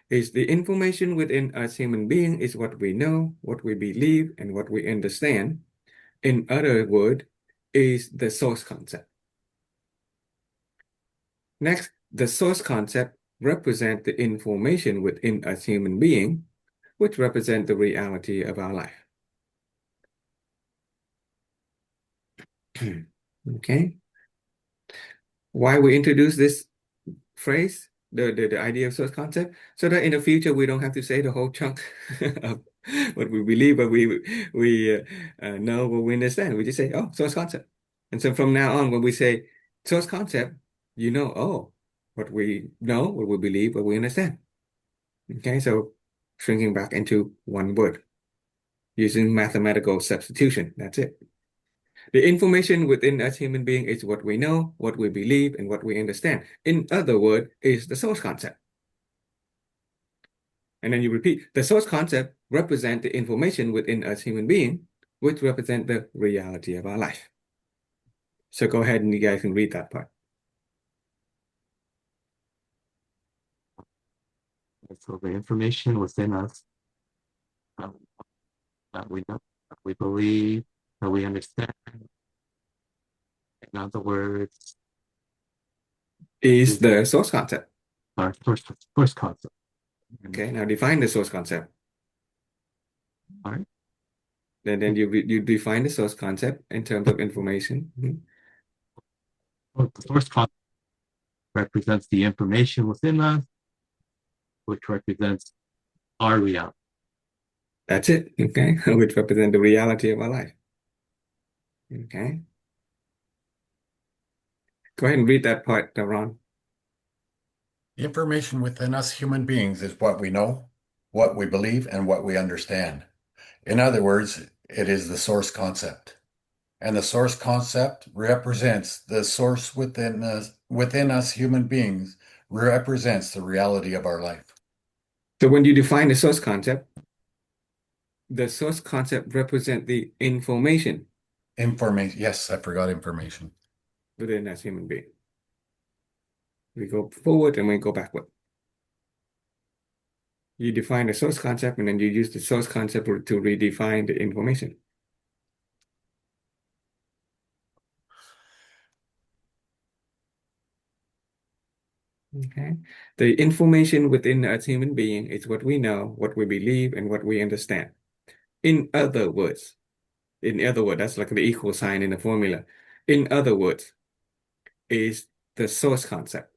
is the information within us human being is what we know, what we believe, and what we understand. In other words, is the source concept. Next, the source concept represent the information within us human being, which represent the reality of our life. Okay. Why we introduce this phrase, the idea of source concept, so that in the future we don't have to say the whole chunk of what we believe, but we know what we understand. We just say, oh, source concept. And so from now on, when we say source concept, oh, what we know, what we believe, what we understand. Okay, so shrinking back into one word using mathematical substitution. That's it. The information within us human being is what we know, what we believe, and what we understand. In other words, is the source concept. And then you repeat, the source concept represent the information within us human being, which represent the reality of our life. So go ahead and you guys can read that part. So the information within us um, that we know, that we believe, that we understand. In other words, Is the source concept. our first concept. Okay, now define the source concept. All right. Then you define the source concept in terms of information. Well, the source concept represents the information within us, which represents our reality. That's it, okay? Which represent the reality of our life. Okay. Go ahead and read that part, Ron. Information within us human beings is what we know, what we believe, and what we understand. In other words, it is the source concept. And the source concept represents the source within us human beings, represents the reality of our life. So when you define the source concept represent the information Information. Yes, I forgot information. within us human being. We go forward and we go backward. You define the source concept and then you use the source concept to redefine the information. Okay. The information within us human being is what we know, what we believe, and what we understand. In other words, that's like the equal sign in the formula. In other words, is the source concept.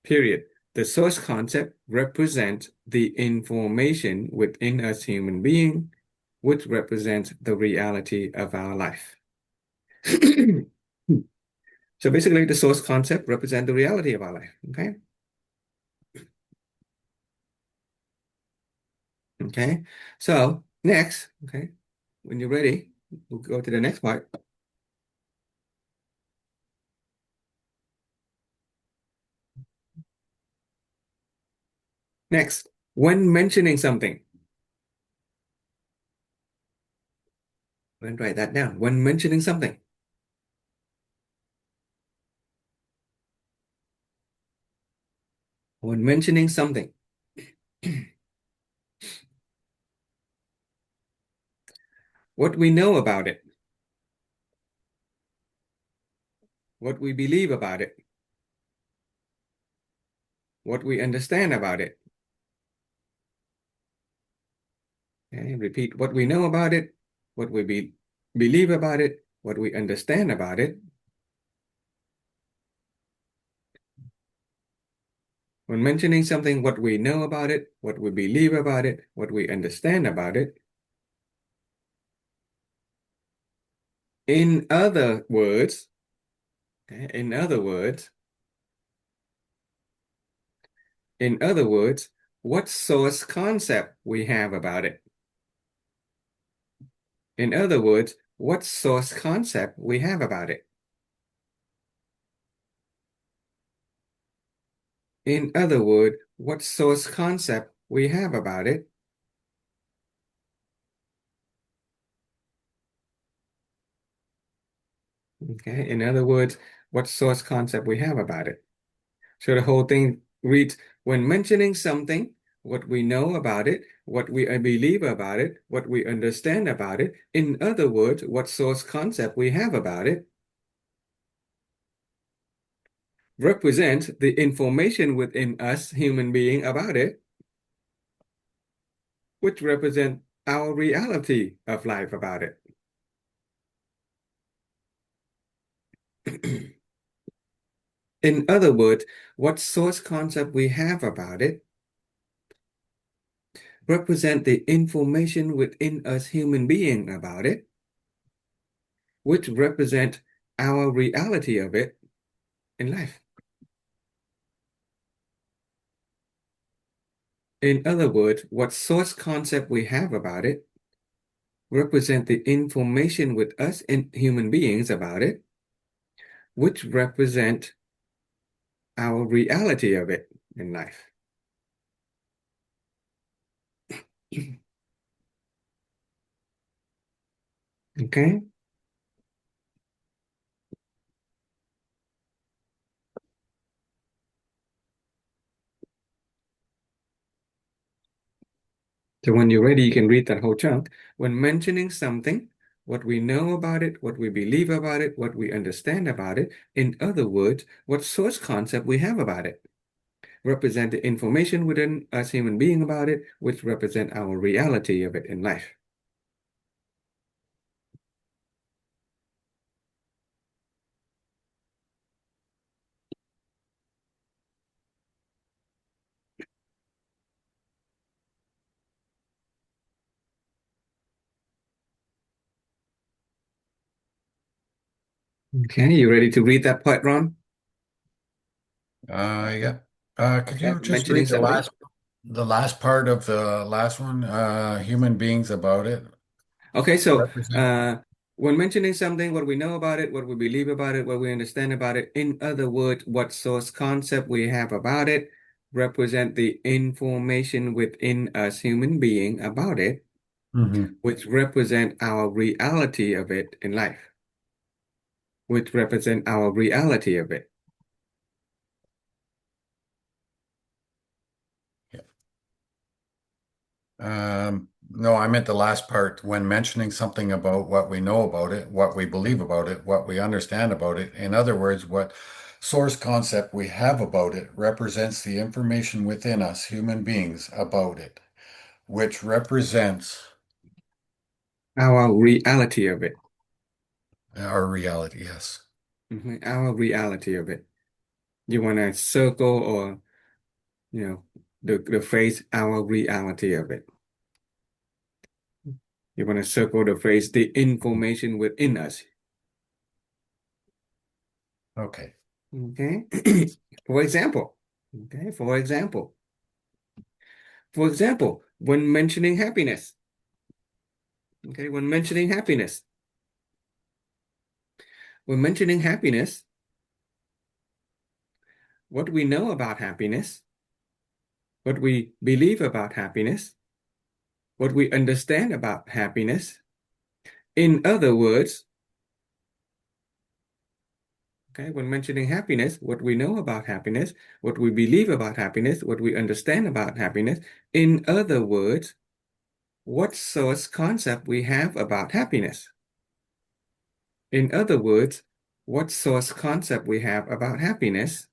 Period. The source concept represents the information within us human being, which represents the reality of our life. So basically, the source concept represents the reality of our life. Okay. Okay. So next, okay, when you're ready, we'll go to the next part. Next, when mentioning something, write that down. When mentioning something, when mentioning something, what we know about it, what we believe about it, what we understand about it. Okay, repeat what we know about it, what we believe about it, what we understand about it. When mentioning something, what we know about it, what we believe about it, what we understand about it. In other words, okay, in other words, what source concept we have about it. In other words, what source concept we have about it. In other words, what source concept we have about it. Okay, in other words, what source concept we have about it. So the whole thing reads, when mentioning something, what we know about it, what we believe about it, what we understand about it. In other words, what source concept we have about it. Represent the information within us, human being, about it, which represent our reality of life about it. In other words, what source concept we have about it represent the information within us human being about it, which represent our reality of it in life. In other words, what source concept we have about it represent the information with us in human beings about it, which represent our reality of it in life. Okay? So when you're ready, you can read that whole chunk. When mentioning something, what we know about it, what we believe about it, what we understand about it. In other words, what source concept we have about it. Represent the information within us human being about it, which represent our reality of it in life. Okay, you ready to read that part, Ron? Yeah. Could Okay, you just mentioning read something. the last part of the last one? Human beings about it Okay, so represent. when mentioning something, what we know about it, what we believe about it, what we understand about it, in other words, what source concept we have about it, represent the information within us human being about it, Mhm. which represent our reality of it in life, which represent our reality of it. No, I meant the last part when mentioning something about what we know about it, what we believe about it, what we understand about it. In other words, what source concept we have about it represents the information within us, human beings, about it, which represents Our reality of it. our reality. Yes. Our reality of it. You want to circle or, the phrase our reality of it. You want to circle the phrase the information within us. Okay. Okay. For example, okay, for example, when mentioning happiness, okay, when mentioning happiness, what we know about happiness, what we believe about happiness, what we understand about happiness. In other words, okay, when mentioning happiness, what we know about happiness, what we believe about happiness, what we understand about happiness. In other words, what source concept we have about happiness. In other words, what source concept we have about happiness.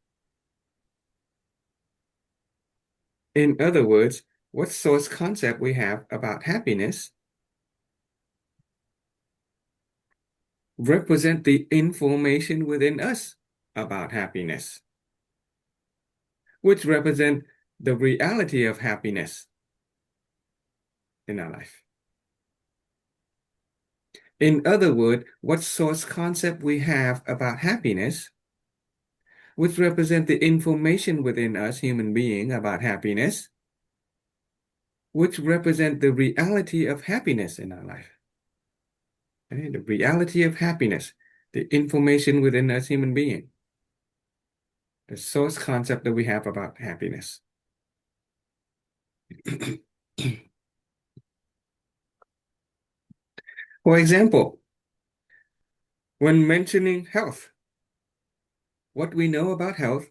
In other words, what source concept we have about happiness represent the information within us about happiness, which represent the reality of happiness in our life. In other words, what source concept we have about happiness, which represent the information within us, human being, about happiness, which represent the reality of happiness in our life. Okay? The reality of happiness, the information within us, human being, the source concept that we have about happiness. For example, when mentioning health, what we know about health,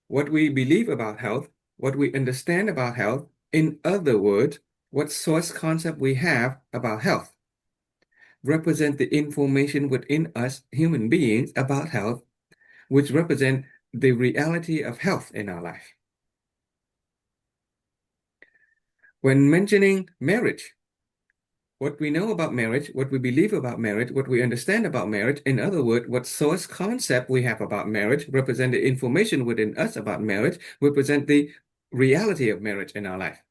what we believe about health, what we understand about health, in other words, what source concept we have about health, represent the information within us human beings about health, which represent the reality of health in our life. When mentioning marriage, what we know about marriage, what we believe about marriage, what we understand about marriage, in other words, what source concept we have about marriage, represent the information within us about marriage, represent the reality of marriage in our life.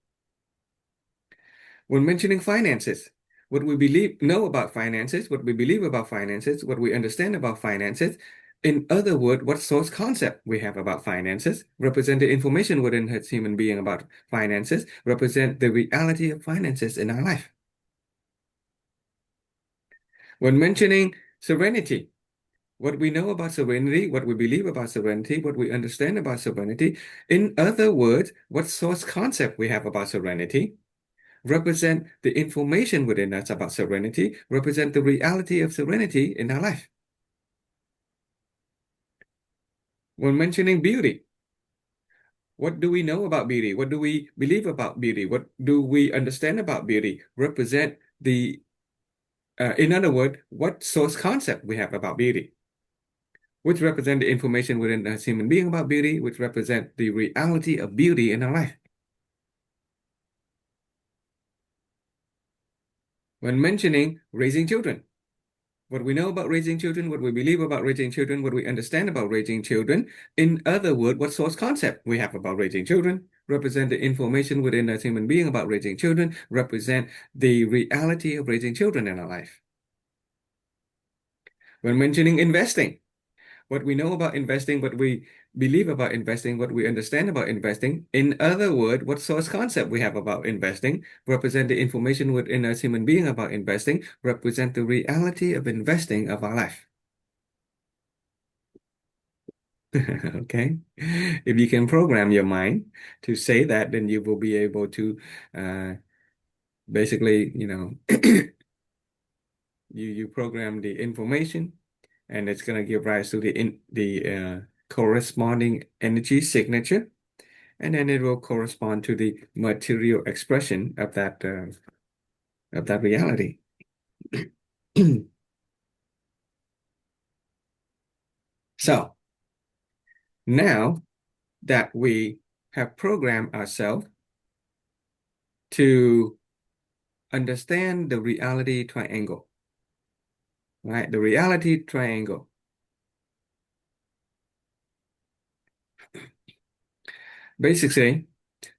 When mentioning finances, what we know about finances, what we believe about finances, what we understand about finances, in other words, what source concept we have about finances, represent the information within a human being about finances, represent the reality of finances in our life. When mentioning serenity, what we know about serenity, what we believe about serenity, what we understand about serenity, in other words, what source concept we have about serenity, represent the information within us about serenity, represent the reality of serenity in our life. When mentioning beauty, What do we know about beauty? What do we believe about beauty? What do we understand about beauty? Represent in other words, what source concept we have about beauty, which represent the information within us human being about beauty, which represent the reality of beauty in our life. When mentioning raising children, what we know about raising children, what we believe about raising children, what we understand about raising children. In other words, what source concept we have about raising children, represent the information within us human being about raising children, represent the reality of raising children in our life. When mentioning investing, what we know about investing, what we believe about investing, what we understand about investing. In other words, what source concept we have about investing, represent the information within us human being about investing, represent the reality of investing of our life. Okay. If you can program your mind to say that, then you will be able to basically, you program the information and it's going to give rise to the corresponding energy signature, and then it will correspond to the material expression of that reality. So now that we have programmed ourselves to understand the reality triangle, right? The reality triangle. Basically,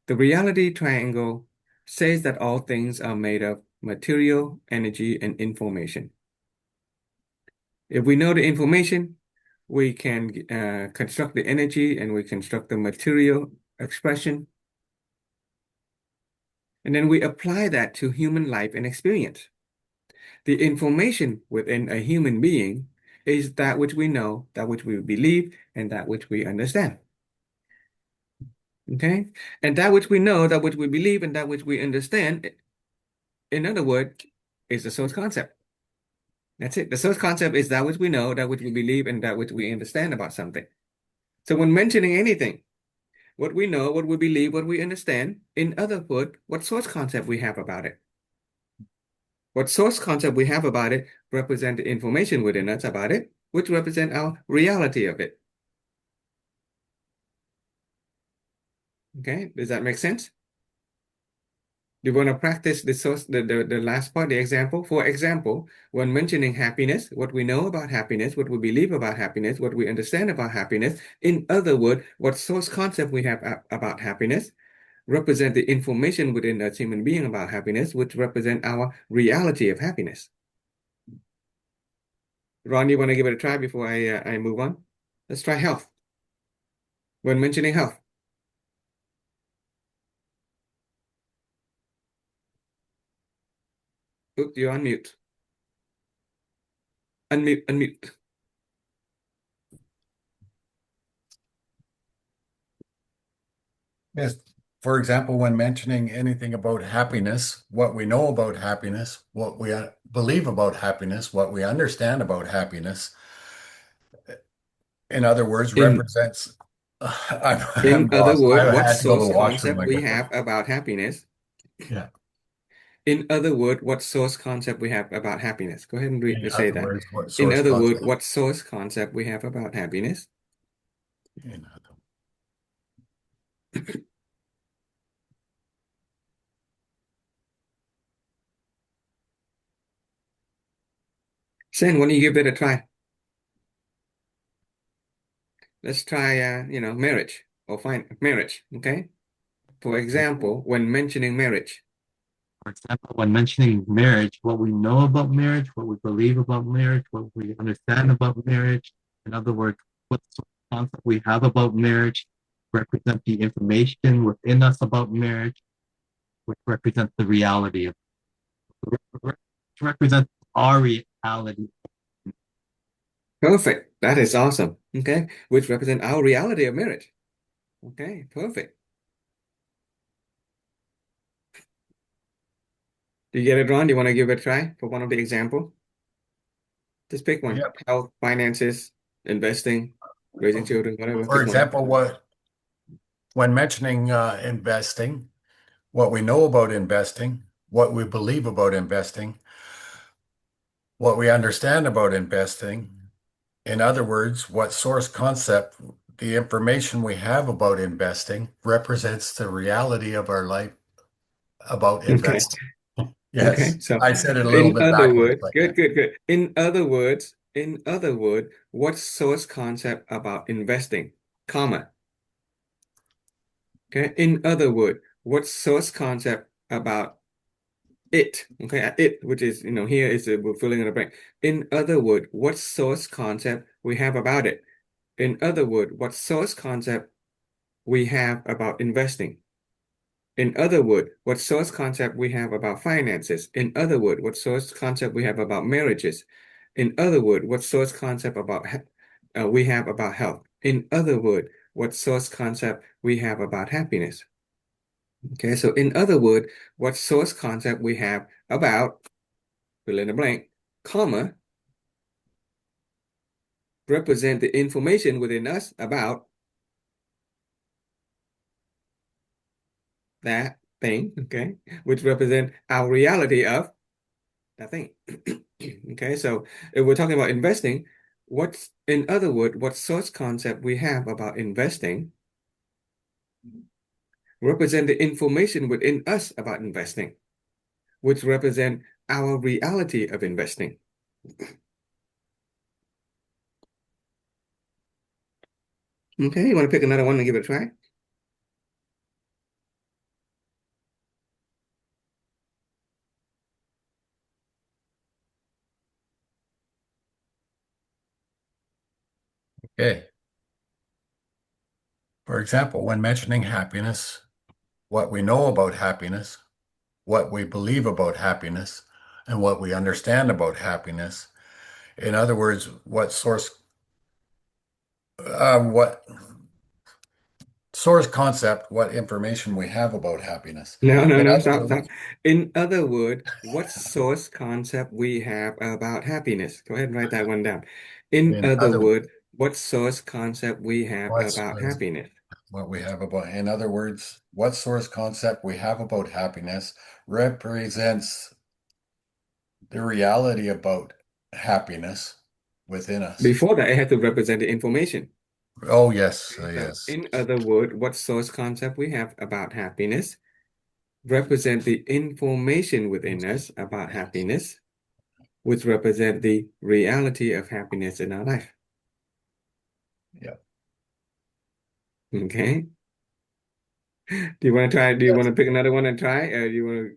the reality triangle says that all things are made of material, energy, and information. If we know the information, we can construct the energy and we construct the material expression. And then we apply that to human life and experience. The information within a human being is that which we know, that which we believe, and that which we understand. Okay? And that which we know, that which we believe, and that which we understand, in other words, is the source concept. That's it. The source concept is that which we know, that which we believe, and that which we understand about something. So when mentioning anything, what we know, what we believe, what we understand, in other words, what source concept we have about it. What source concept we have about it represent the information within us about it, which represent our reality of it. Okay, does that make sense? Do you want to practice the source, the last part, the example? For example, when mentioning happiness, what we know about happiness, what we believe about happiness, what we understand about happiness, in other words, what source concept we have about happiness, represent the information within us human being about happiness, which represent our reality of happiness. Ron, you want to give it a try before I move on? Let's try health. When mentioning health. Oops, you're on mute. Unmute. Yes. For example, when mentioning anything about happiness, what we know about happiness, what we believe about happiness, what we understand about happiness, in other words, In represents. in I'm other lost. words, I what had to go to source the washroom. concept I we guess. have about happiness? Yeah. In other words, what source concept we have about happiness? Go ahead and In say other that. words, what In source other words, concept? what source concept we have about happiness? In other, Sen, why don't you give it a try? Let's try, marriage or find marriage. Okay. For example, when mentioning marriage. For example, when mentioning marriage, what we know about marriage, what we believe about marriage, what we understand about marriage, in other words, what sort of concept we have about marriage, represent the information within us about marriage, which represents the reality of which represents our reality. Perfect. That is awesome. Okay. Which represent our reality of marriage. Okay. Perfect. Do you get it, Ron? Do you want to give it a try for one of the example? Just pick one. yep. Health, finances, investing, raising children, whatever. For Pick one. example, what when mentioning investing, what we know about investing, what we believe about investing, what we understand about investing. In other words, what source concept, the information we have about investing represents the reality of our life about Okay. investing. Okay. Yes, So I said it a little in bit other backwards, words, but yeah. good, good, good. In other word, what source concept about investing, comma. Okay. In other word, what source concept about it? Okay. It, which is, here is we're filling in the blank. In other word, what source concept we have about it? In other word, what source concept we have about investing? In other words, what source concept we have about finances? In other words, what source concept we have about marriages? In other words, what source concept about we have about health? In other words, what source concept we have about happiness? Okay, so in other words, what source concept we have about fill in the blank, comma, represent the information within us about that thing, okay, which represent our reality of that thing. Okay, so if we're talking about investing, in other words, what source concept we have about investing represent the information within us about investing, which represent our reality of investing. Okay, you want to pick another one and give it a try? Okay. For example, when mentioning happiness, what we know about happiness, what we believe about happiness, and what we understand about happiness. In other words, what source concept, what information we have about happiness. No, no, In no, other stop, stop. words, In other words, what source concept we have about happiness? Go ahead and write that one down. In in other other words, what source concept we have what's about happiness? what we have about, in other words, what source concept we have about happiness represents the reality about happiness within us. Before that, it had to represent the information. Oh, yes, So, yes, in other words, what source concept we have about happiness represent the information within us about yes, happiness, which represent the reality of happiness in our life. yeah. Okay. Do you want to try? Do you want Yes, to pick another one and try? Or do you want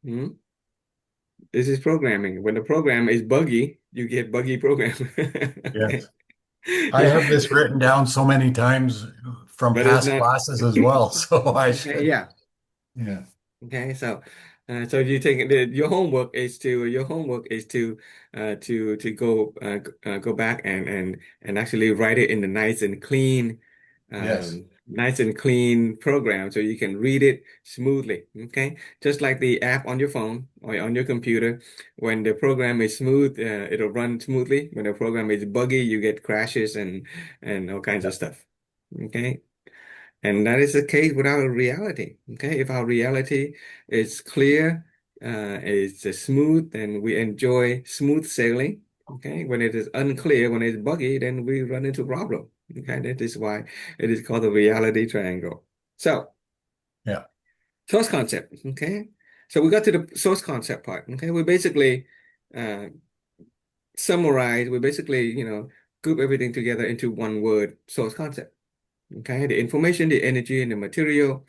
to? This is programming. When the program is buggy, you get buggy program. Okay. yes. I have this written down so many times from But it's past not. classes as well, so I Okay. should. Yeah. Yeah. Okay, so you take your homework is to go back and actually write it in the Yes. nice and clean program so you can read it smoothly. Okay, just like the app on your phone or on your computer, when the program is smooth, it'll run smoothly. When the program is buggy, you get crashes and all kinds of stuff. Okay. And that is the case with our reality. Okay, if our reality is clear, is smooth, then we enjoy smooth sailing. Okay, when it is unclear, when it's buggy, then we run into problem. Okay, that is why it is called the reality triangle. So, Yeah. source concept. Okay, so we got to the source concept part. Okay, we basically uh, summarize. We basically, group everything together into one word: source concept. Okay, the information, the energy, and the material.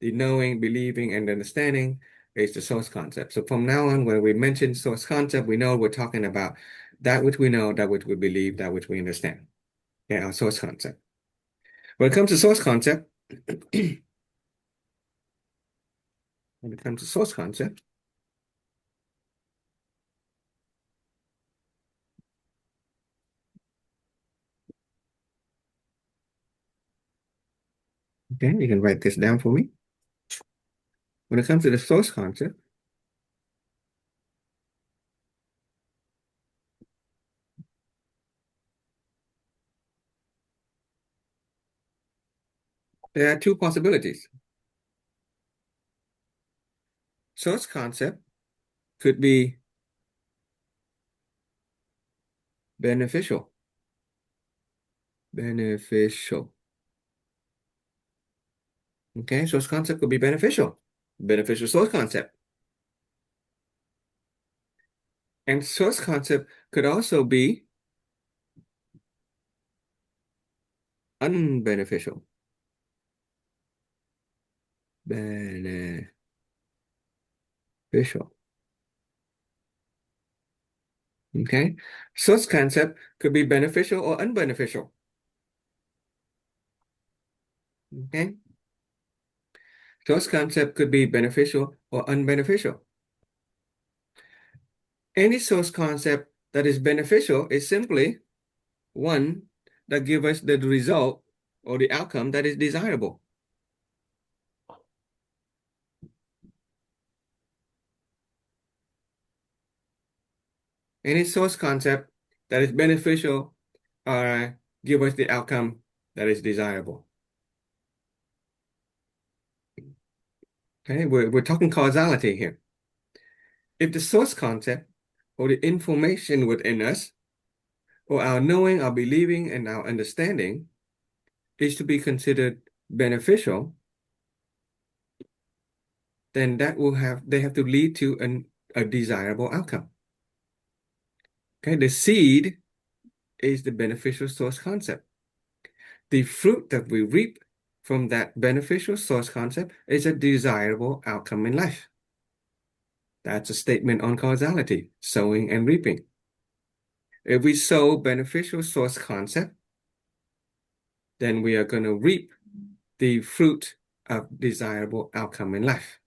The knowing, believing, and understanding is the source concept. So from now on, when we mention source concept, we know we're talking about that which we know, that which we believe, that which we understand. Yeah, our source concept. When it comes to source concept, when it comes to source concept, okay, you can write this down for me. When it comes to the source concept, There are two possibilities. Source concept could be beneficial. Beneficial. Okay, source concept could be beneficial. Beneficial source concept. And source concept could also be unbeneficial. Beneficial. Okay, source concept could be beneficial or unbeneficial. Okay, source concept could be beneficial or unbeneficial. Any source concept that is beneficial is simply one that gives us the result or the outcome that is desirable. Any source concept that is beneficial or give us the outcome that is desirable. Okay, we're talking causality here. If the source concept or the information within us, or our knowing, our believing, and our understanding is to be considered beneficial, then they have to lead to a desirable outcome. Okay, the seed is the beneficial source concept. The fruit that we reap from that beneficial source concept is a desirable outcome in life. That's a statement on causality, sowing and reaping. If we sow beneficial source concept, then we are going to reap the fruit of desirable outcome in life.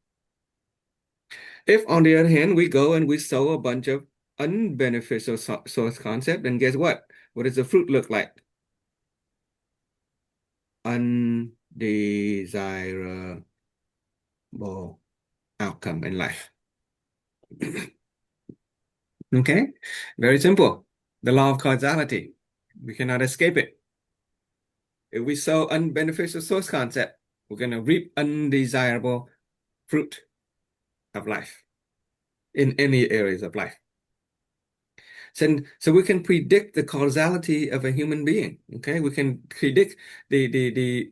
If, on the other hand, we go and we sow a bunch of unbeneficial source concept, then guess what? What does the fruit look like? Undesirable outcome in life. Okay? Very simple. The law of causality. We cannot escape it. If we sow unbeneficial source concept, we're going to reap undesirable fruit of life in any areas of life. So we can predict the causality of a human being. Okay, we can predict the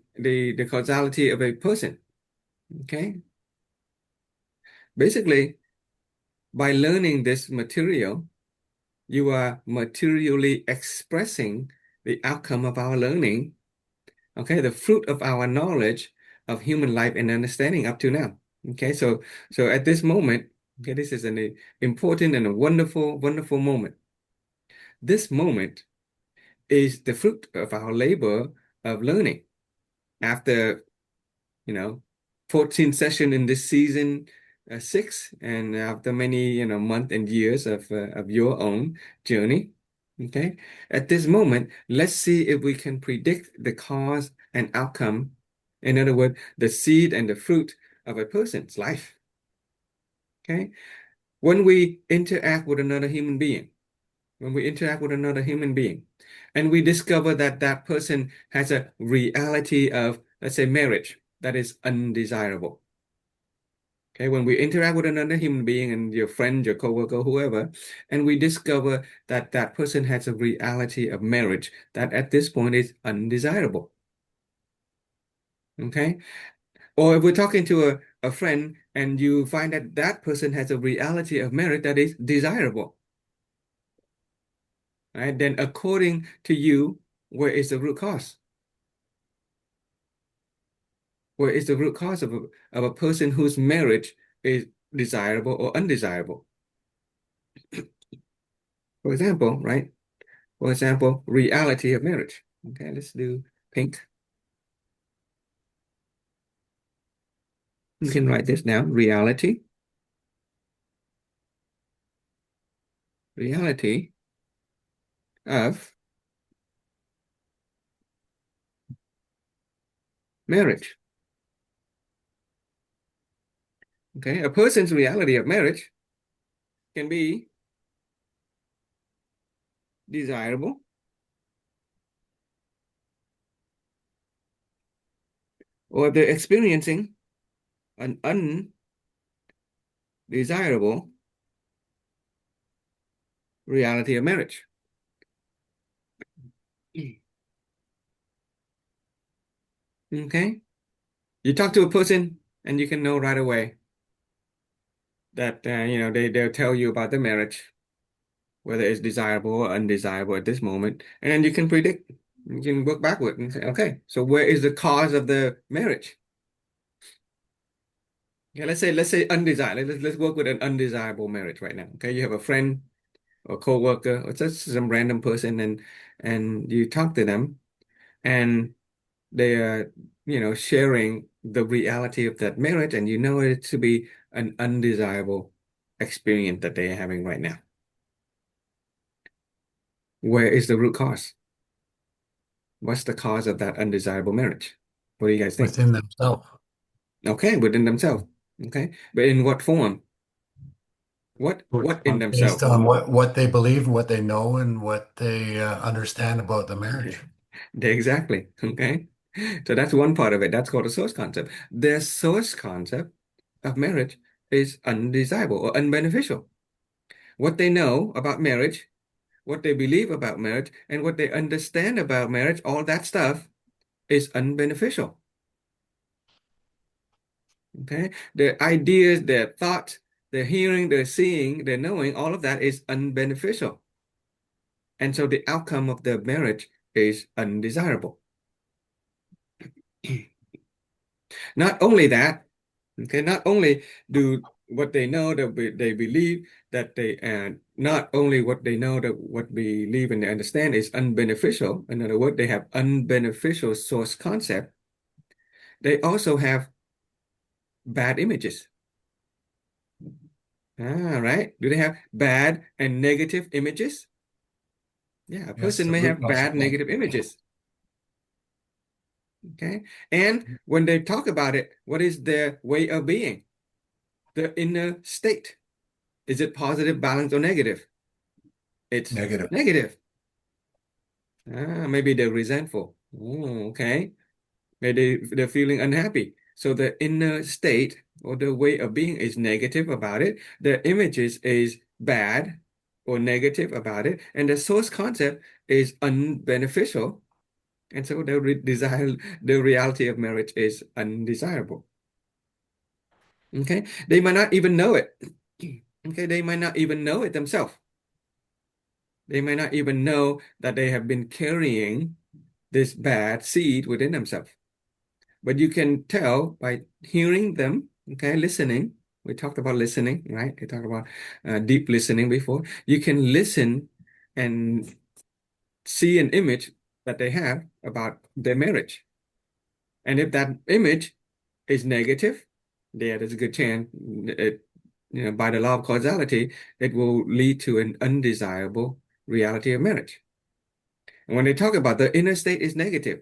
causality of a person. Okay, basically, by learning this material, you are materially expressing the outcome of our learning. Okay, the fruit of our knowledge of human life and understanding up to now. Okay, so at this moment, okay, this is an important and a wonderful, wonderful moment. This moment is the fruit of our labor of learning. After, 14 session in this season 6, and after many, months and years of your own journey, okay? At this moment, let's see if we can predict the cause and outcome. In other words, the seed and the fruit of a person's life. Okay? When we interact with another human being, and we discover that that person has a reality of, let's say, marriage that is undesirable. Okay, when we interact with another human being and your friend, your coworker, whoever, and we discover that that person has a reality of marriage that at this point is undesirable. Okay, or if we're talking to a friend and you find that that person has a reality of marriage that is desirable. Right? Then according to you, where is the root cause? Where is the root cause of a person whose marriage is desirable or undesirable? For example, right? For example, reality of marriage. Okay, let's do pink. You can write this down. Reality of marriage. Okay, a person's reality of marriage can be desirable or if they're experiencing an undesirable reality of marriage. Okay? You talk to a person and you can know right away that they'll tell you about the marriage, whether it's desirable or undesirable at this moment, and then you can predict. You can work backward and say, okay, so where is the cause of the marriage? Yeah, let's say undesirable. Let's work with an undesirable marriage right now. Okay, you have a friend or coworker or just some random person, and you talk to them, and they are sharing the reality of that marriage, and you know it to be an undesirable experience that they are having right now. Where is the root cause? What's the cause of that undesirable marriage? What do you guys think? within themselves. Okay, within themselves. Okay, but in what form? What in Based themselves? on what they believe, what they know, and what they understand about the marriage. Exactly. Okay. So that's one part of it. That's called a source concept. The source concept of marriage is undesirable or unbeneficial. What they know about marriage, what they believe about marriage, and what they understand about marriage, all that stuff is unbeneficial. Okay. Their ideas, their thoughts, their hearing, their seeing, their knowing, all of that is unbeneficial. And so the outcome of the marriage is undesirable. Not only that, okay, not only do what they know that they believe that they not only what they know that what believe and they understand is unbeneficial. In other words, they have unbeneficial source concept. They also have bad images. Right? Do they have bad and negative images? Yeah, a Yes, person the may root have cause bad of that. negative images. Okay. And when they talk about it, what is their way of being? The inner state. Is it positive, balanced, or negative? It's Negative. negative. Maybe they're resentful. Okay. Maybe they're feeling unhappy. So the inner state or the way of being is negative about it. The images is bad or negative about it. And the source concept is unbeneficial. And so the reality of marriage is undesirable. Okay. They might not even know it. Okay. They might not even know it themselves. They might not even know that they have been carrying this bad seed within themselves. But you can tell by hearing them, okay, listening. We talked about listening, right? We talked about deep listening before. You can listen and see an image that they have about their marriage. And if that image is negative, there's a good chance by the law of causality, it will lead to an undesirable reality of marriage. And when they talk about the inner state is negative,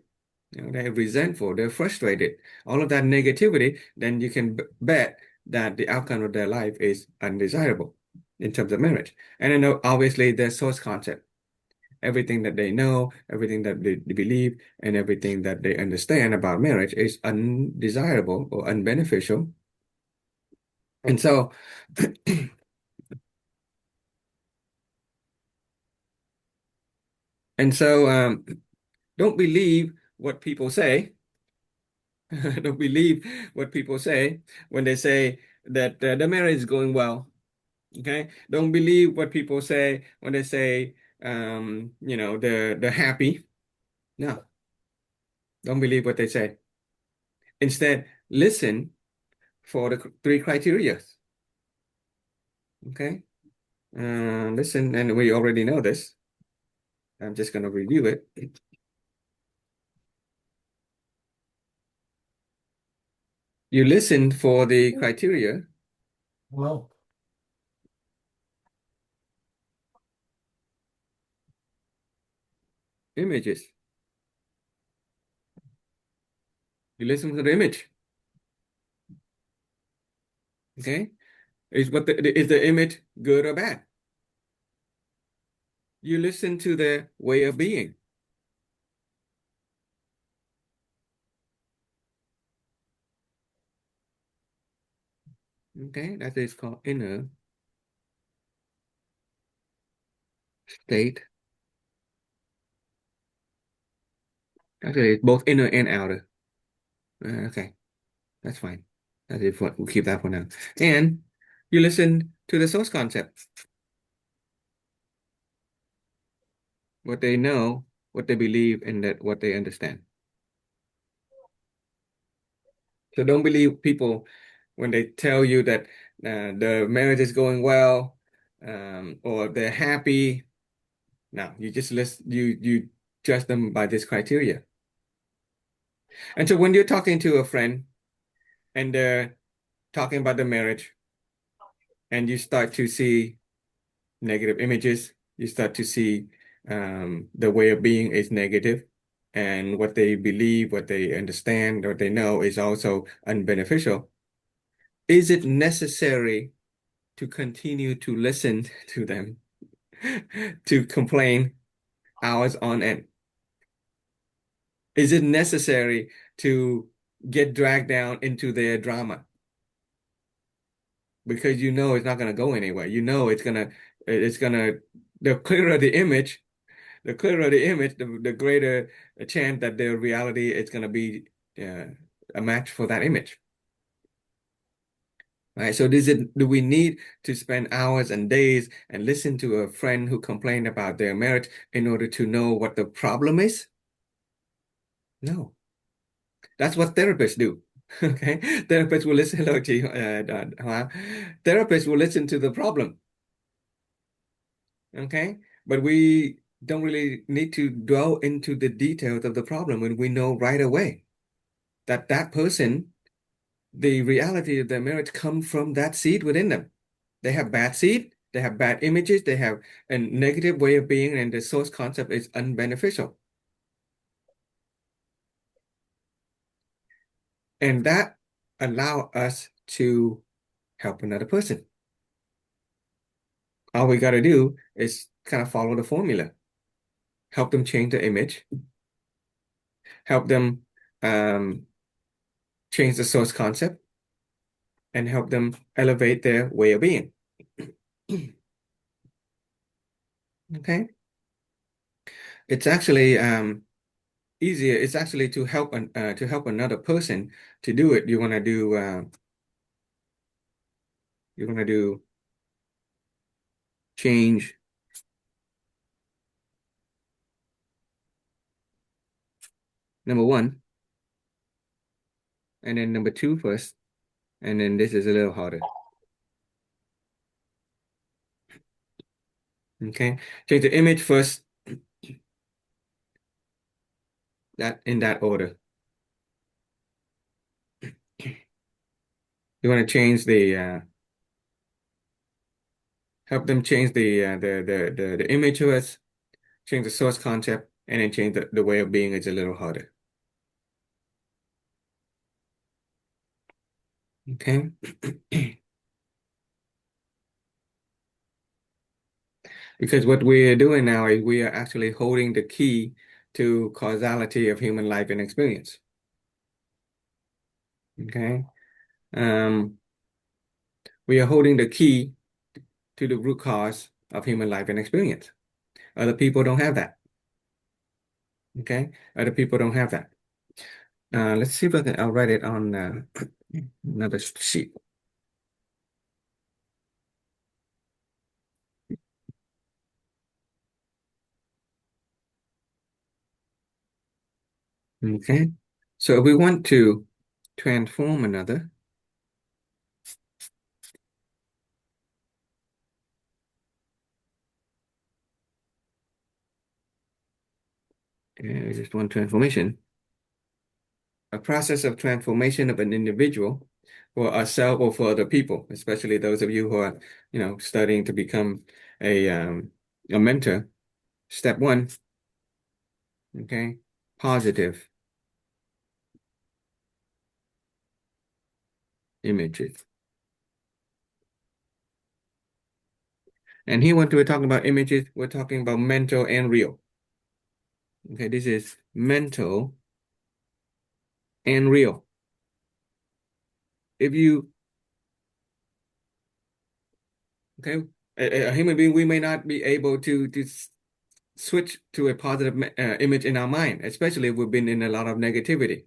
they're resentful, they're frustrated, all of that negativity, then you can bet that the outcome of their life is undesirable in terms of marriage. And then obviously their source concept, everything that they know, everything that they believe, and everything that they understand about marriage is undesirable or unbeneficial. And so, and so, don't believe what people say. Don't believe what people say when they say that the marriage is going well. Okay, don't believe what people say when they say they're happy. No, don't believe what they say. Instead, listen for the three criteria. Okay, listen, and we already know this. I'm just going to review it. You listen for the criteria, Well, images. You listen to the image. Okay, is the image good or bad? You listen to their way of being. Okay, that is called inner state. Actually, it's both inner and outer. Okay, that's fine. That is what we'll keep that for now. And you listen to the source concept, what they know, what they believe, and that what they understand. So don't believe people when they tell you that the marriage is going well, or they're happy. No, you just you judge them by this criteria. And so when you're talking to a friend and they're talking about the marriage, and you start to see negative images, you start to see the way of being is negative, and what they believe, what they understand, what they know is also unbeneficial. Is it necessary to continue to listen to them, to complain hours on end? Is it necessary to get dragged down into their drama? Because you know it's not going to go anywhere. You know it's gonna, the clearer the image, the greater a chance that their reality is going to be uh, a match for that image. Right. So do we need to spend hours and days and listen to a friend who complained about their marriage in order to know what the problem is? No. That's what therapists do. Okay. Therapists will listen, hello, Chi, therapists will listen to the problem. Okay. But we don't really need to dwell into the details of the problem when we know right away that that person, the reality of their marriage comes from that seed within them. They have bad seed, they have bad images, they have a negative way of being, and the source concept is unbeneficial. And that allow us to help another person. All we got to do is kind of follow the formula. Help them change the image, help them um, change the source concept, and help them elevate their way of being. Okay? It's actually easier. It's actually to help another person to do it. You want to do change number one, and then number two first, and then this is a little harder. Okay, change the image first, that in that order. You want to change the help them change the image first, change the source concept, and then change the way of being is a little harder. Okay. Because what we're doing now is we are actually holding the key to causality of human life and experience. Okay. Um, we are holding the key to the root cause of human life and experience. Other people don't have that. Okay. Other people don't have that. Let's see if I'll write it on another sheet. Okay. So if we want to transform another, just one transformation, a process of transformation of an individual for ourselves or for other people, especially those of you who are, studying to become a mentor. Step one, okay, positive images. And here, when we're talking about images, we're talking about mental and real. Okay, this is mental and real. If you Okay, a human being, we may not be able to switch to a positive image in our mind, especially if we've been in a lot of negativity.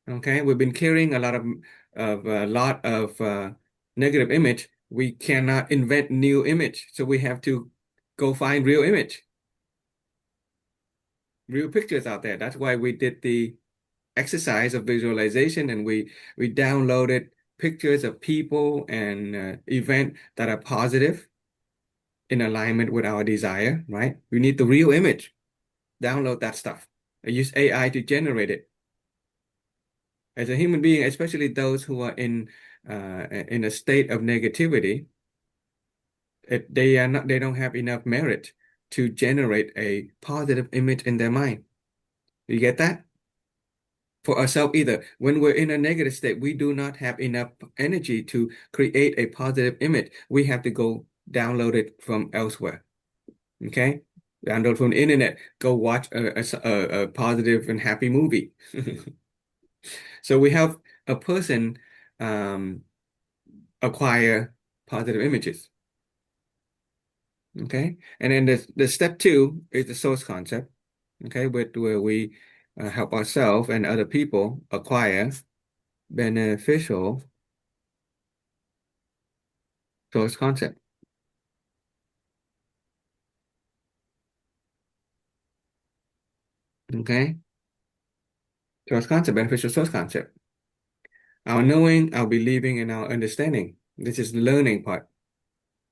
Okay, we've been carrying a lot of negative image. We cannot invent new image, so we have to go find real image, real pictures out there. That's why we did the exercise of visualization, and we downloaded pictures of people and event that are positive in alignment with our desire, right? We need the real image. Download that stuff. I use AI to generate it. As a human being, especially those who are in a state of negativity, they don't have enough merit to generate a positive image in their mind. You get that? For ourselves either. When we're in a negative state, we do not have enough energy to create a positive image. We have to go download it from elsewhere. Okay? Download from the internet. Go watch a positive and happy movie. So we help a person um, acquire positive images. Okay? And then the step two is the source concept. Okay? Where we help ourselves and other people acquire beneficial source concept. Okay? Source concept, beneficial source concept. Our knowing, our believing, and our understanding. This is the learning part.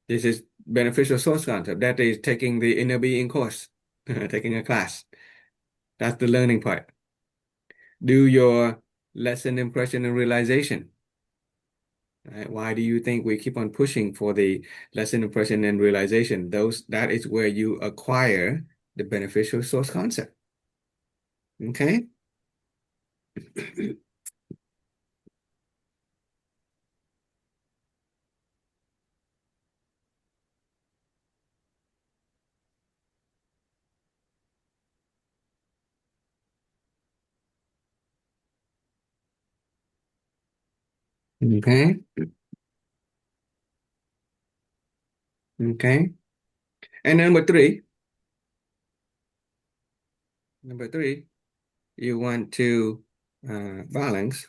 This is beneficial source concept. That is taking the inner being course, taking a class. That's the learning part. Do your lesson, impression, and realization. Right? Why do you think we keep on pushing for the lesson, impression, and realization? That is where you acquire the beneficial source concept. Okay? Okay. Okay. And number three, you want to balance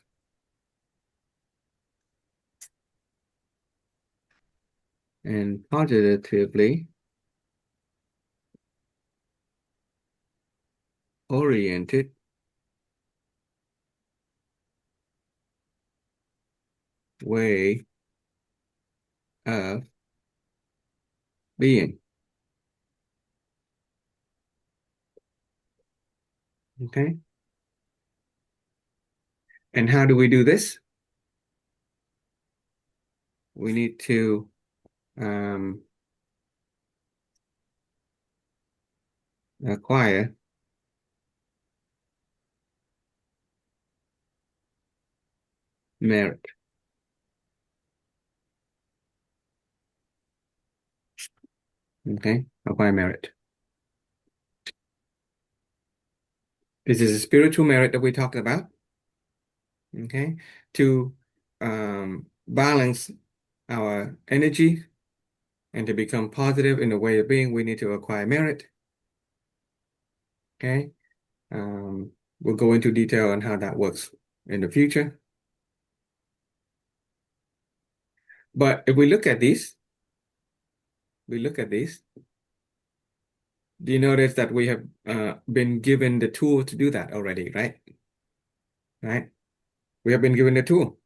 and positively oriented way of being. Okay. And how do we do this? We need to um, acquire merit. Okay. Acquire merit. This is a spiritual merit that we talked about. Okay. To balance our energy and to become positive in the way of being, we need to acquire merit. Okay. We'll go into detail on how that works in the future. But if we look at this, do you notice that we have been given the tool to do that already, right? Right? We have been given the tool.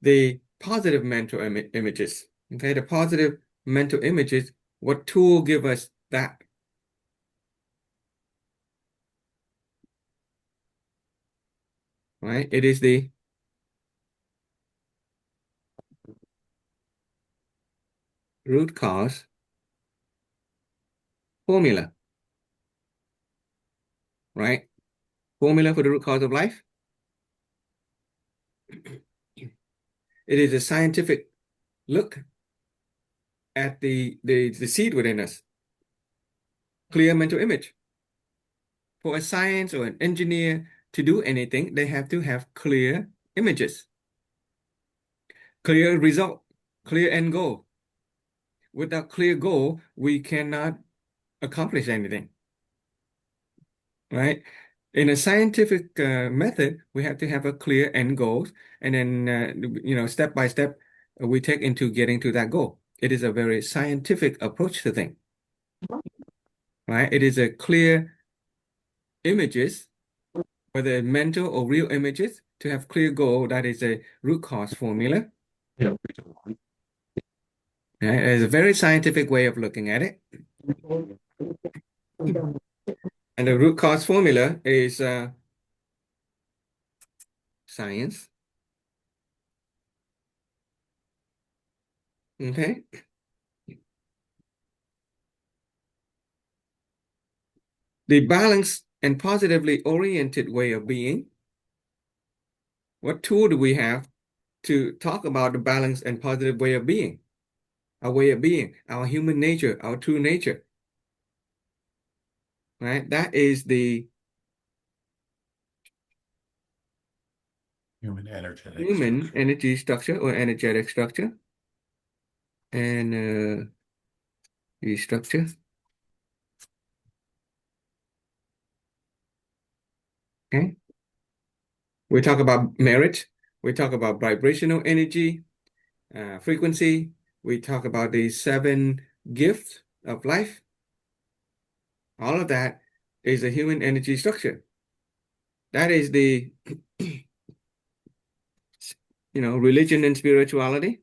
The positive mental images. Okay, the positive mental images, what tool give us that? Right? It is the root cause formula, right? Formula for the root cause of life. It is a scientific look at the seed within us. Clear mental image. For a science or an engineer to do anything, they have to have clear images, clear result. clear end goal. Without clear goal, we cannot accomplish anything, right? In a scientific method, we have to have a clear end goal, and then step by step, we take into getting to that goal. It is a very scientific approach to things, right? It is a clear images, whether mental or real images, to have clear goal. That is a root cause formula. Yeah. Right? It's a very scientific way of looking at it. And the root cause formula is science. Okay. The balanced and positively oriented way of being. What tool do we have to talk about the balanced and positive way of being? Our way of being, our human nature, our true nature. Right? That is the Human energetic human structure. energy structure or energetic structure. And the structure. Okay. We talk about merit. We talk about vibrational energy, frequency. We talk about the seven gifts of life. All of that is a human energy structure. That is the, religion and spirituality.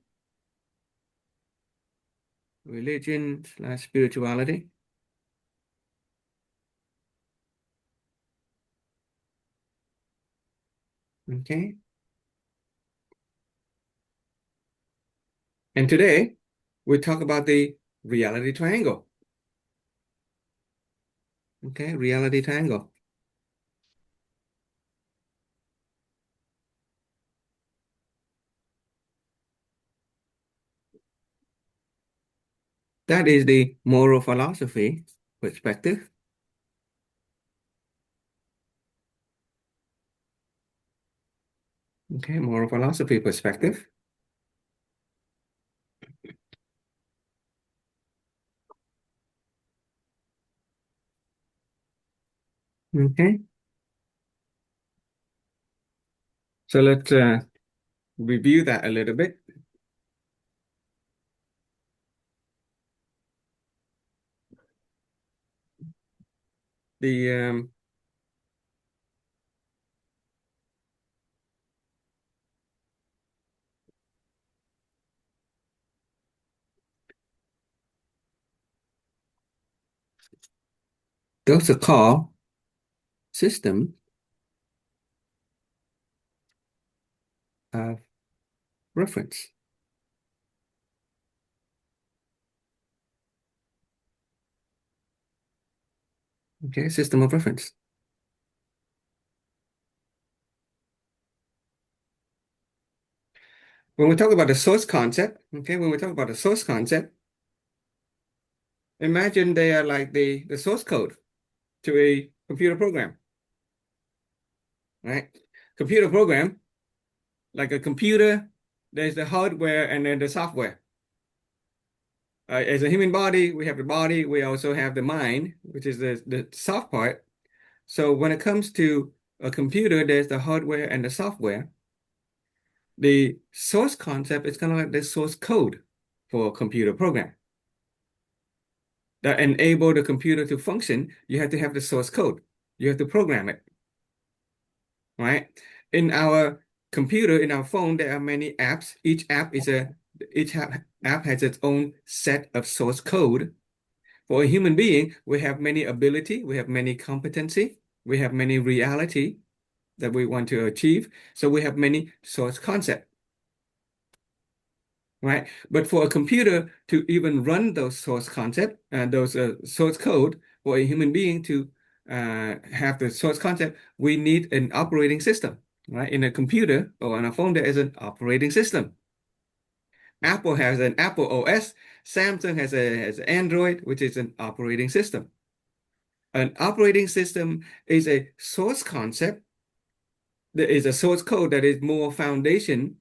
Religion slash spirituality. Okay. And today we talk about the reality triangle. Okay, reality triangle. That is the moral philosophy perspective. Okay, moral philosophy perspective. Okay. So let's review that a little bit. The those are called system of reference. Okay, system of reference. When we talk about the source concept, okay, when we talk about the source concept, imagine they are like the source code to a computer program, right? Computer program, like a computer, there's the hardware and then the software. As a human body, we have the body, we also have the mind, which is the soft part. So when it comes to a computer, there's the hardware and the software. The source concept is kind of like the source code for a computer program. That enable the computer to function, you have to have the source code. You have to program it, right? In our computer, in our phone, there are many apps. Each app has its own set of source code. For a human being, we have many ability, we have many competency, we have many reality that we want to achieve. So we have many source concept, right? But for a computer to even run those source concept and those source code, for a human being to have the source concept, we need an operating system, right? In a computer or on a phone, there is an operating system. Apple has an Apple OS. Samsung has Android, which is an operating system. An operating system is a source concept. There is a source code that is more foundation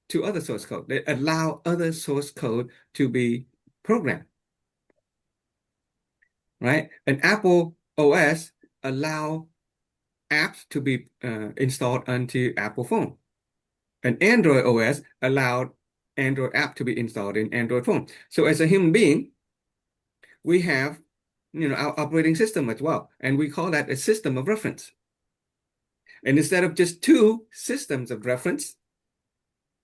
to other source code. They allow other source code to be programmed, right? An Apple OS allow apps to be installed onto Apple phone. An Android OS allowed Android app to be installed in Android phone. So as a human being, we have, our operating system as well, and we call that a system of reference. And instead of just two systems of reference,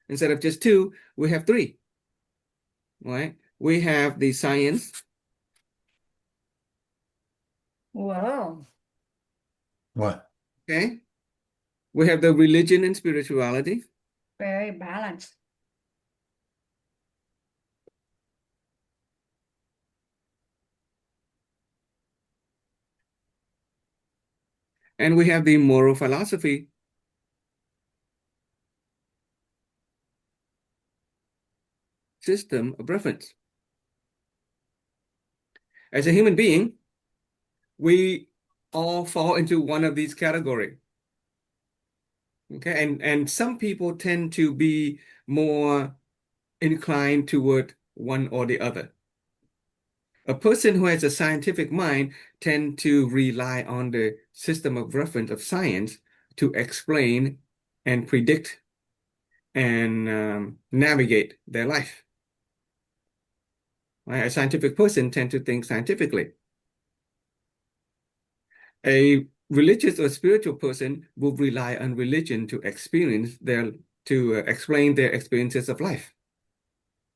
instead of just two, we have three, right? We have the science. Wow. What? Okay. We have the religion and spirituality. Very balanced. And we have the moral philosophy. System of reference. As a human being, we all fall into one of these categories. Okay, and some people tend to be more inclined toward one or the other. A person who has a scientific mind tend to rely on the system of reference of science to explain and predict and navigate their life. Right? A scientific person tend to think scientifically. A religious or spiritual person will rely on religion to explain their experiences of life.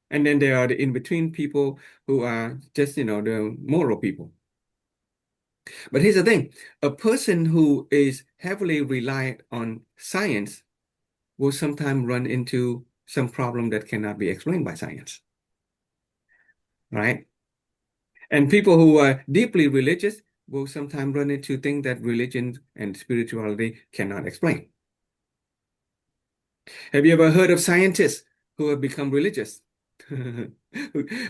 And then there are the in-between people who are just, the moral people. But here's the thing, a person who is heavily reliant on science will sometimes run into some problem that cannot be explained by science, right? And people who are deeply religious will sometimes run into things that religion and spirituality cannot explain. Have you ever heard of scientists who have become religious?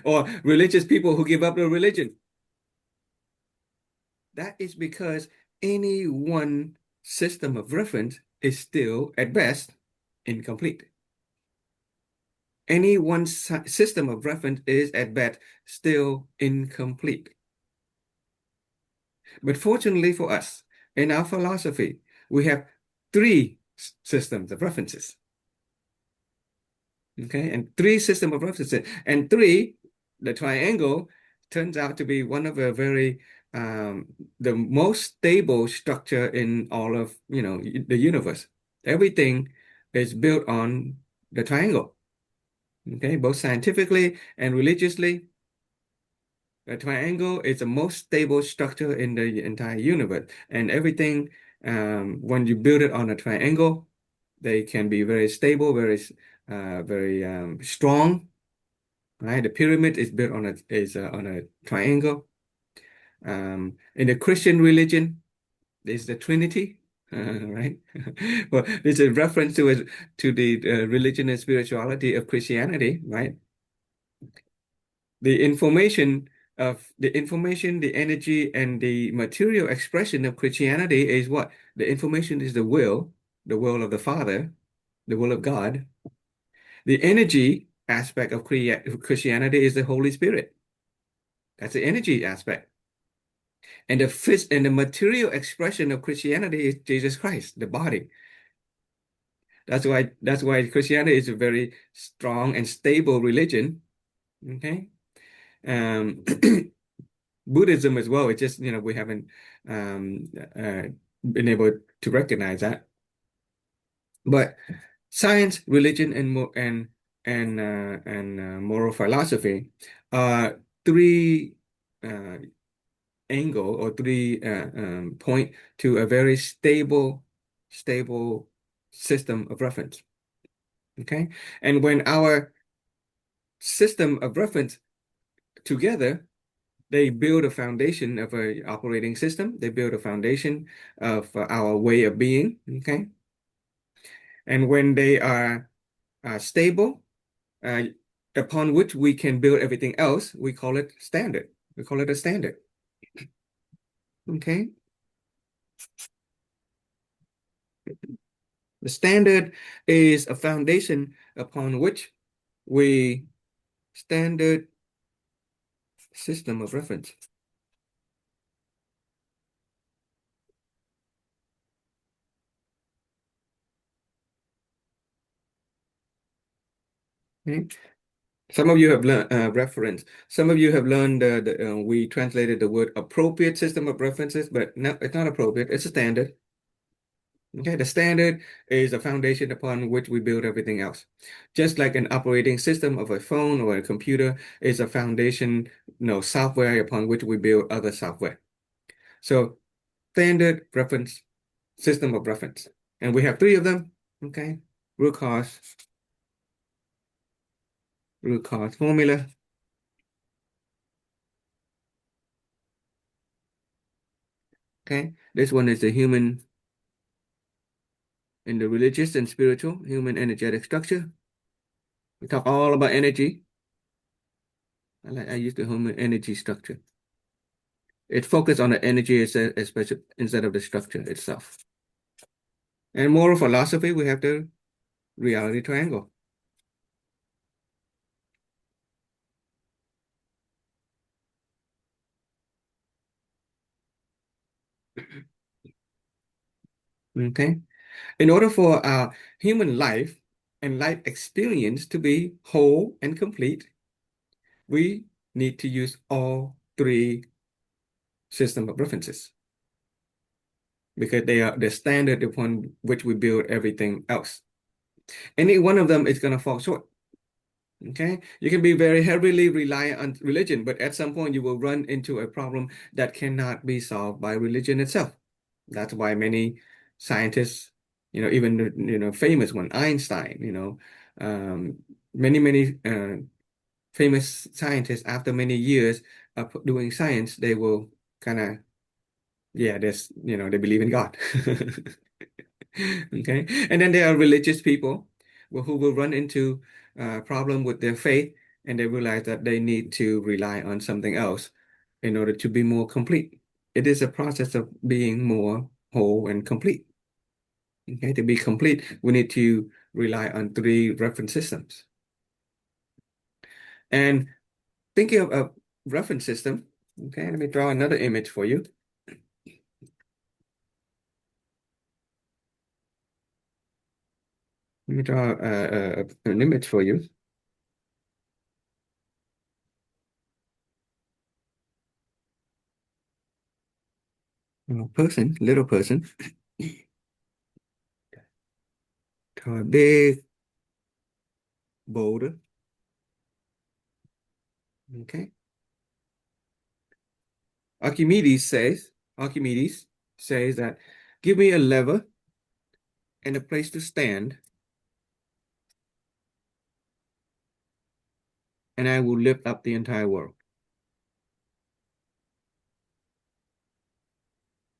Or religious people who give up their religion? That is because any one system of reference is still, at best, incomplete. Any one system of reference is, at best, still incomplete. But fortunately for us, in our philosophy, we have three systems of references. Okay, and three system of references. And three, the triangle, turns out to be one of the most stable structure in all of, the universe. Everything is built on the triangle. Okay, both scientifically and religiously. The triangle is the most stable structure in the entire universe. And everything, when you build it on a triangle, they can be very stable, very strong. Right? The pyramid is built on a triangle. In the Christian religion, there's the Trinity, right? Well, this is a reference to the religion and spirituality of Christianity, right? The information, the energy, and the material expression of Christianity is what? The information is the will of the Father, the will of God. The energy aspect of Christianity is the Holy Spirit. That's the energy aspect. And the material expression of Christianity is Jesus Christ, the body. That's why Christianity is a very strong and stable religion. Okay. Um, Buddhism as well. It's just, we haven't been able to recognize that. But science, religion, and moral philosophy are three angle or three point to a very stable system of reference. Okay, and when our system of reference together, they build a foundation of a operating system. They build a foundation of our way of being. Okay, and when they are stable, uh, upon which we can build everything else, we call it standard. We call it a standard. Okay. The standard is a foundation upon which we standard system of reference. Okay. Some of you have learned reference. Some of you have learned we translated the word appropriate system of references, but no, it's not appropriate. It's a standard. Okay, the standard is a foundation upon which we build everything else. Just like an operating system of a phone or a computer is a foundation, software upon which we build other software. So standard reference, system of reference. And we have three of them. Okay, root cause formula. Okay, this one is the human in the religious and spiritual human energetic structure. We talk all about energy. I use the human energy structure. It focuses on the energy especially instead of the structure itself. And moral philosophy, we have the reality triangle. Okay. In order for our human life and life experience to be whole and complete, we need to use all three system of references because they are the standard upon which we build everything else. Any one of them is going to fall short. Okay, you can be very heavily reliant on religion, but at some point you will run into a problem that cannot be solved by religion itself. That's why many scientists, even the famous one, Einstein, many famous scientists after many years of doing science, they will kind of, yeah, they believe in God. Okay, and then there are religious people who will run into a problem with their faith, and they realize that they need to rely on something else in order to be more complete. It is a process of being more whole and complete. Okay, to be complete, we need to rely on three reference systems. And thinking of a reference system, okay, let me draw another image for you. Let me draw an image for you. Little person, draw a big boulder. Okay. Archimedes says that give me a lever and a place to stand, and I will lift up the entire world.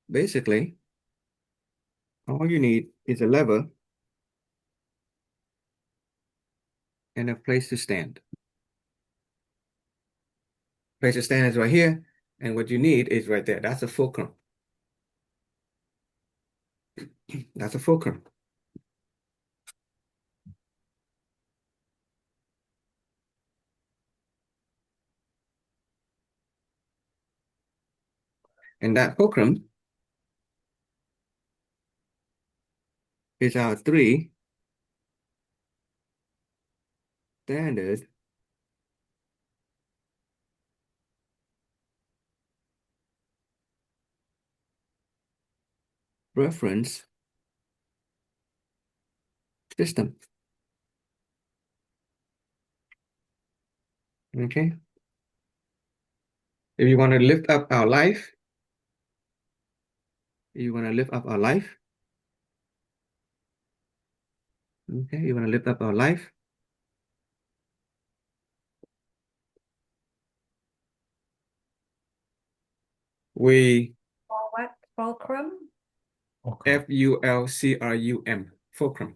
Basically, all you need is a lever and a place to stand. Place to stand is right here, and what you need is right there. That's a fulcrum. That's a fulcrum. And that fulcrum is our three standard reference system. Okay. If you want to lift up our life, you want to lift up our life. Okay, you want to lift up our life. We For what? Fulcrum? Okay. Fulcrum, fulcrum.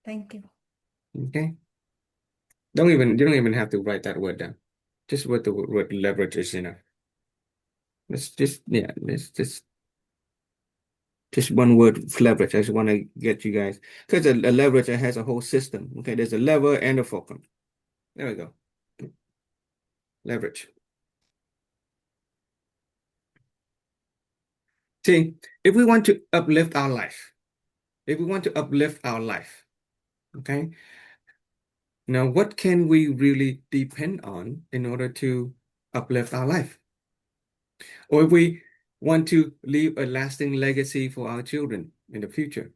Thank you. Okay. You don't even have to write that word down. Just what the word leverage is enough. Let's just Just one word, leverage. I just want to get you guys, because a leverage has a whole system. Okay, there's a lever and a fulcrum. There we go. Leverage. See, if we want to uplift our life, okay, now what can we really depend on in order to uplift our life? Or if we want to leave a lasting legacy for our children in the future,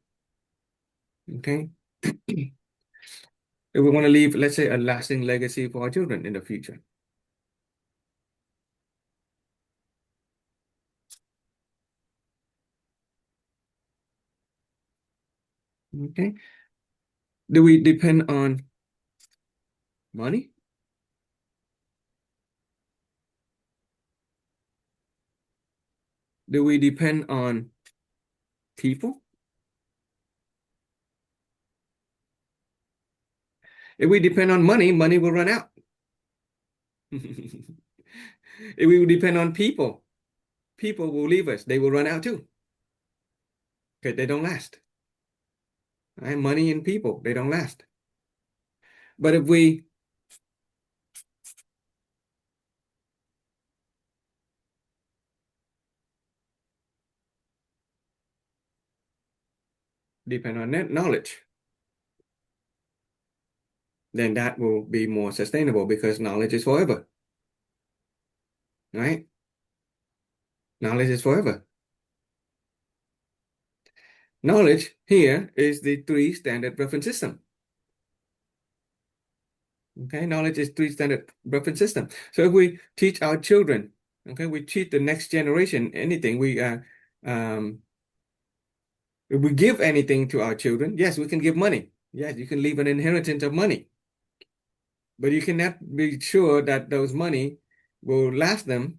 okay? If we want to leave, let's say, a lasting legacy for our children in the future, okay? Do we depend on money? Do we depend on people? If we depend on money, money will run out. If we depend on people, people will leave us. They will run out too. Okay, they don't last. Right? Money and people, they don't last. But if we depend on knowledge, then that will be more sustainable because knowledge is forever. Right? Knowledge is forever. Knowledge here is the three standard reference system. Okay, knowledge is three standard reference system. So if we teach our children, okay, we teach the next generation anything, if we give anything to our children, yes, we can give money. Yes, you can leave an inheritance of money. But you cannot be sure that those money will last them.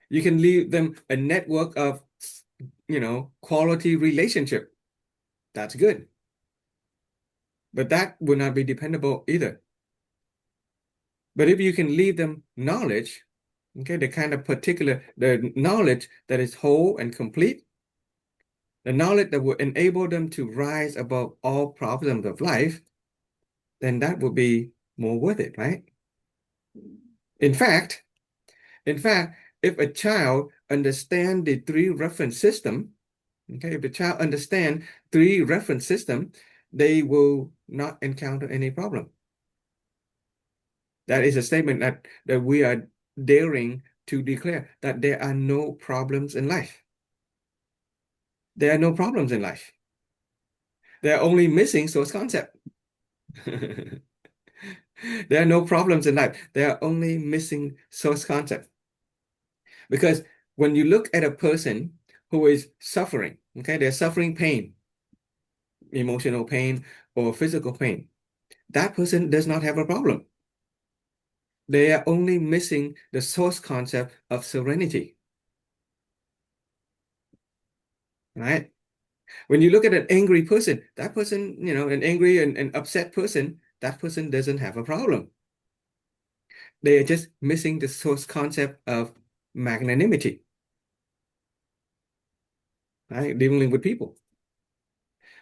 You can leave them a network of, quality relationship. That's good. But that will not be dependable either. But if you can leave them knowledge, okay, the knowledge that is whole and complete, the knowledge that will enable them to rise above all problems of life, then that would be more worth it, right? In fact, if a child understand the three reference system, okay, if the child understand three reference system, they will not encounter any problem. That is a statement that we are daring to declare that there are no problems in life. There are no problems in life. They are only missing source concept. There are no problems in life. They are only missing source concept. Because when you look at a person who is suffering, okay, they're suffering pain, emotional pain or physical pain, that person does not have a problem. They are only missing the source concept of serenity. Right? When you look at an angry person, that person, an angry and upset person, that person doesn't have a problem. They are just missing the source concept of magnanimity, right? Dealing with people.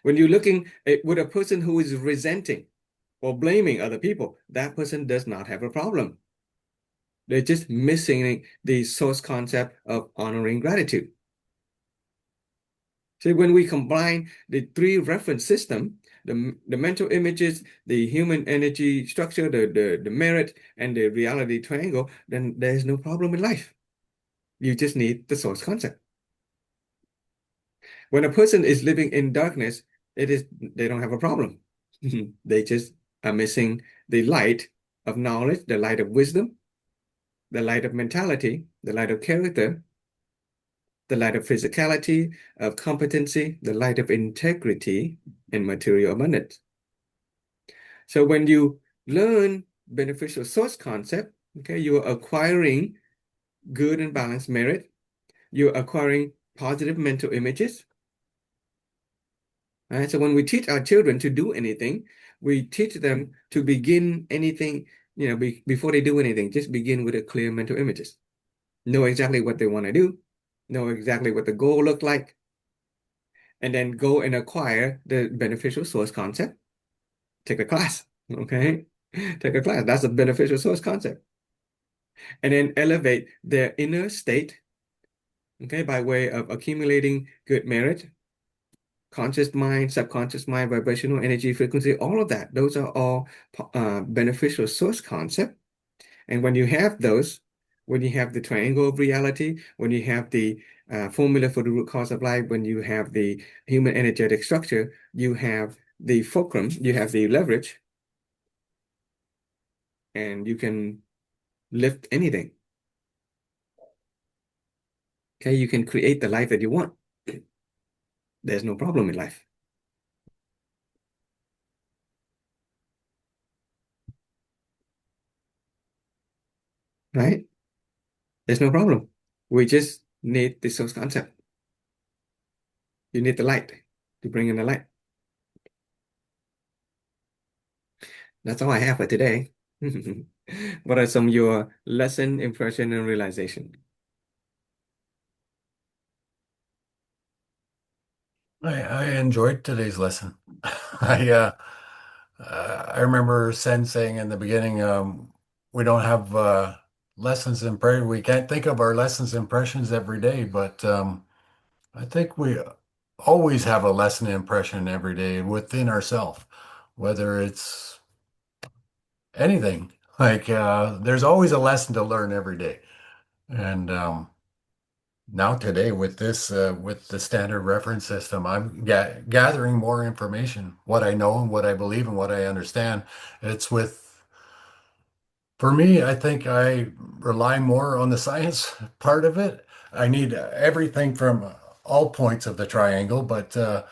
When you're looking with a person who is resenting or blaming other people, that person does not have a problem. They're just missing the source concept of honoring gratitude. So when we combine the three reference system, the mental images, the human energy structure, the merit, and the reality triangle, then there's no problem in life. You just need the source concept. When a person is living in darkness, they don't have a problem. They just are missing the light of knowledge, the light of wisdom, the light of mentality, the light of character, the light of physicality, of competency, the light of integrity, and material abundance. So when you learn beneficial source concept, okay, you are acquiring good and balanced merit. You're acquiring positive mental images. Right? So when we teach our children to do anything, we teach them to begin anything, before they do anything, just begin with a clear mental images. Know exactly what they want to do, know exactly what the goal look like, and then go and acquire the beneficial source concept. Take a class, okay? Take a class. That's a beneficial source concept. And then elevate their inner state, okay, by way of accumulating good merit, conscious mind, subconscious mind, vibrational energy, frequency, all of that. Those are all beneficial source concept. And when you have those, when you have the triangle of reality, when you have the formula for the root cause of life, when you have the human energetic structure, you have the fulcrum, you have the leverage, and you can lift anything. Okay, you can create the life that you want. There's no problem in life, right? There's no problem. We just need the source concept. You need the light to bring in the light. That's all I have for today. What are some of your lesson, impression, and realization? I enjoyed today's lesson. I I remember Sen saying in the beginning, we don't have lessons in prayer. We can't think of our lessons impressions every day, but I think we always have a lesson impression every day within ourselves, whether it's anything. Like there's always a lesson to learn every day. And now today with the standard reference system, I'm gathering more information, what I know and what I believe and what I understand. It's with For me, I think I rely more on the science part of it. I need everything from all points of the triangle, but the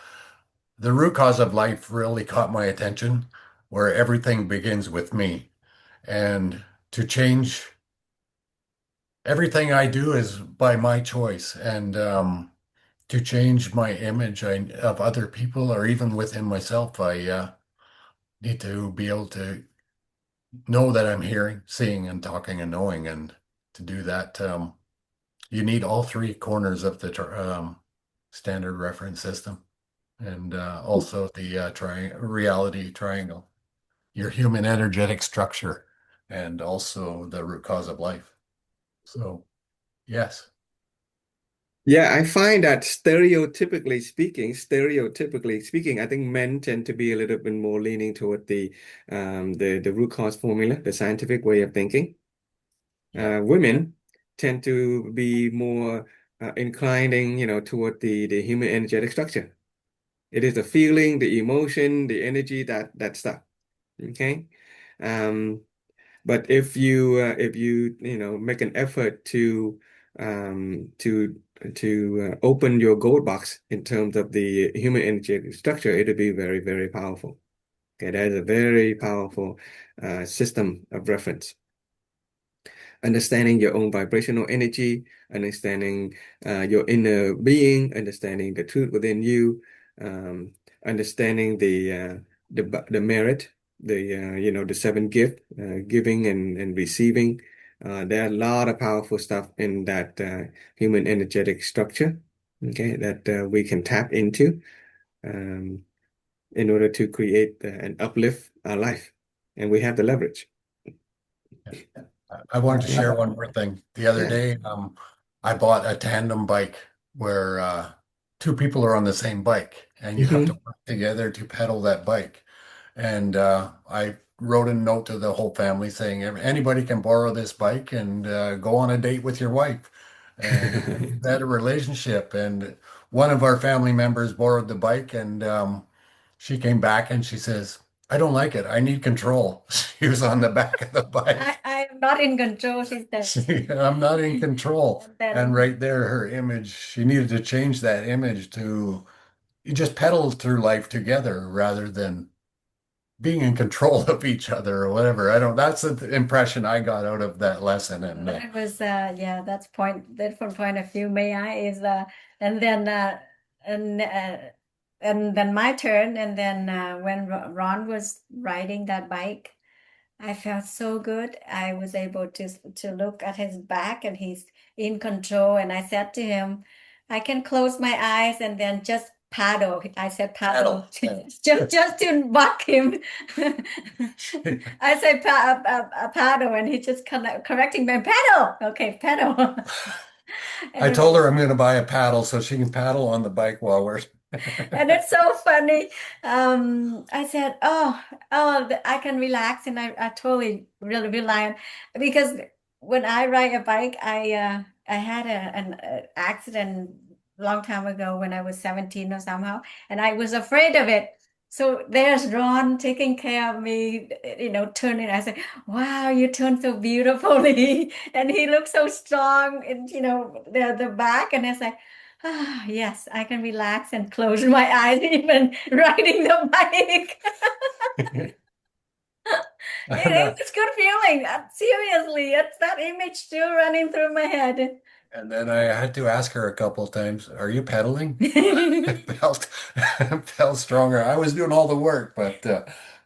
root cause of life really caught my attention, where everything begins with me. And to change everything I do is by my choice. And to change my image of other people or even within myself, I need to be able to know that I'm hearing, seeing, and talking and knowing. And to do that, you need all three corners of the standard reference system and also the reality triangle, your human energetic structure, and also the root cause of life. So, yes. Yeah, I find that stereotypically speaking, I think men tend to be a little bit more leaning toward the root cause formula, the scientific way of thinking. Yeah. Women tend to be more inclining, toward the human energetic structure. It is the feeling, the emotion, the energy, that stuff. Okay. Um, but if you make an effort to um, to open your gold box in terms of the human energetic structure, it'll be very, very powerful. Okay, that is a very powerful system of reference. Understanding your own vibrational energy, understanding your inner being, understanding the truth within you, um, understanding the merit, the seven gift, giving and receiving. There are a lot of powerful stuff in that human energetic structure, okay, that we can tap into um, in order to create and uplift our life, and we have the leverage. I wanted to Okay. share one more thing. The other Yeah. day, I bought a tandem bike where two people are on the same bike and you have to Hmm. work together to pedal that bike. And I wrote a note to the whole family saying anybody can borrow this bike and go on a date with your wife and make that a relationship. And one of our family members borrowed the bike and she came back and she says, I don't like it. I need control. She was on the back of the bike. I'm not in control, she said. I'm not in control. And And then right there, her image, she needed to change that image to you just pedal through life together rather than being in control of each other or whatever. I don't, that's the impression I got out of that lesson. And that was yeah, that's from point of view. May I is and then and uh, and then my turn. And then when Ron was riding that bike, I felt so good. I was able to look at his back and he's in control. And I said to him, I can close my eyes and then just paddle. I said paddle, Paddle. just to mock him. I said paddle, and he just correcting me. Paddle, okay, paddle. I And told her I'm going to buy a paddle so she can paddle on the bike while we're. and it's so funny. I said, I can relax, and I totally really rely on because when I ride a bike, I had an accident long time ago when I was 17 or somehow, and I was afraid of it. So there's Ron taking care of me, turning. I said, "Wow, you turn so beautifully," and he looks so strong, and the back, and it's like. Ah, yes, I can relax and close my eyes even riding the bike. It's good feeling. Seriously, it's that image still running through my head. And then I had to ask her a couple of times, "Are you pedaling?" It felt stronger. I was doing all the work, but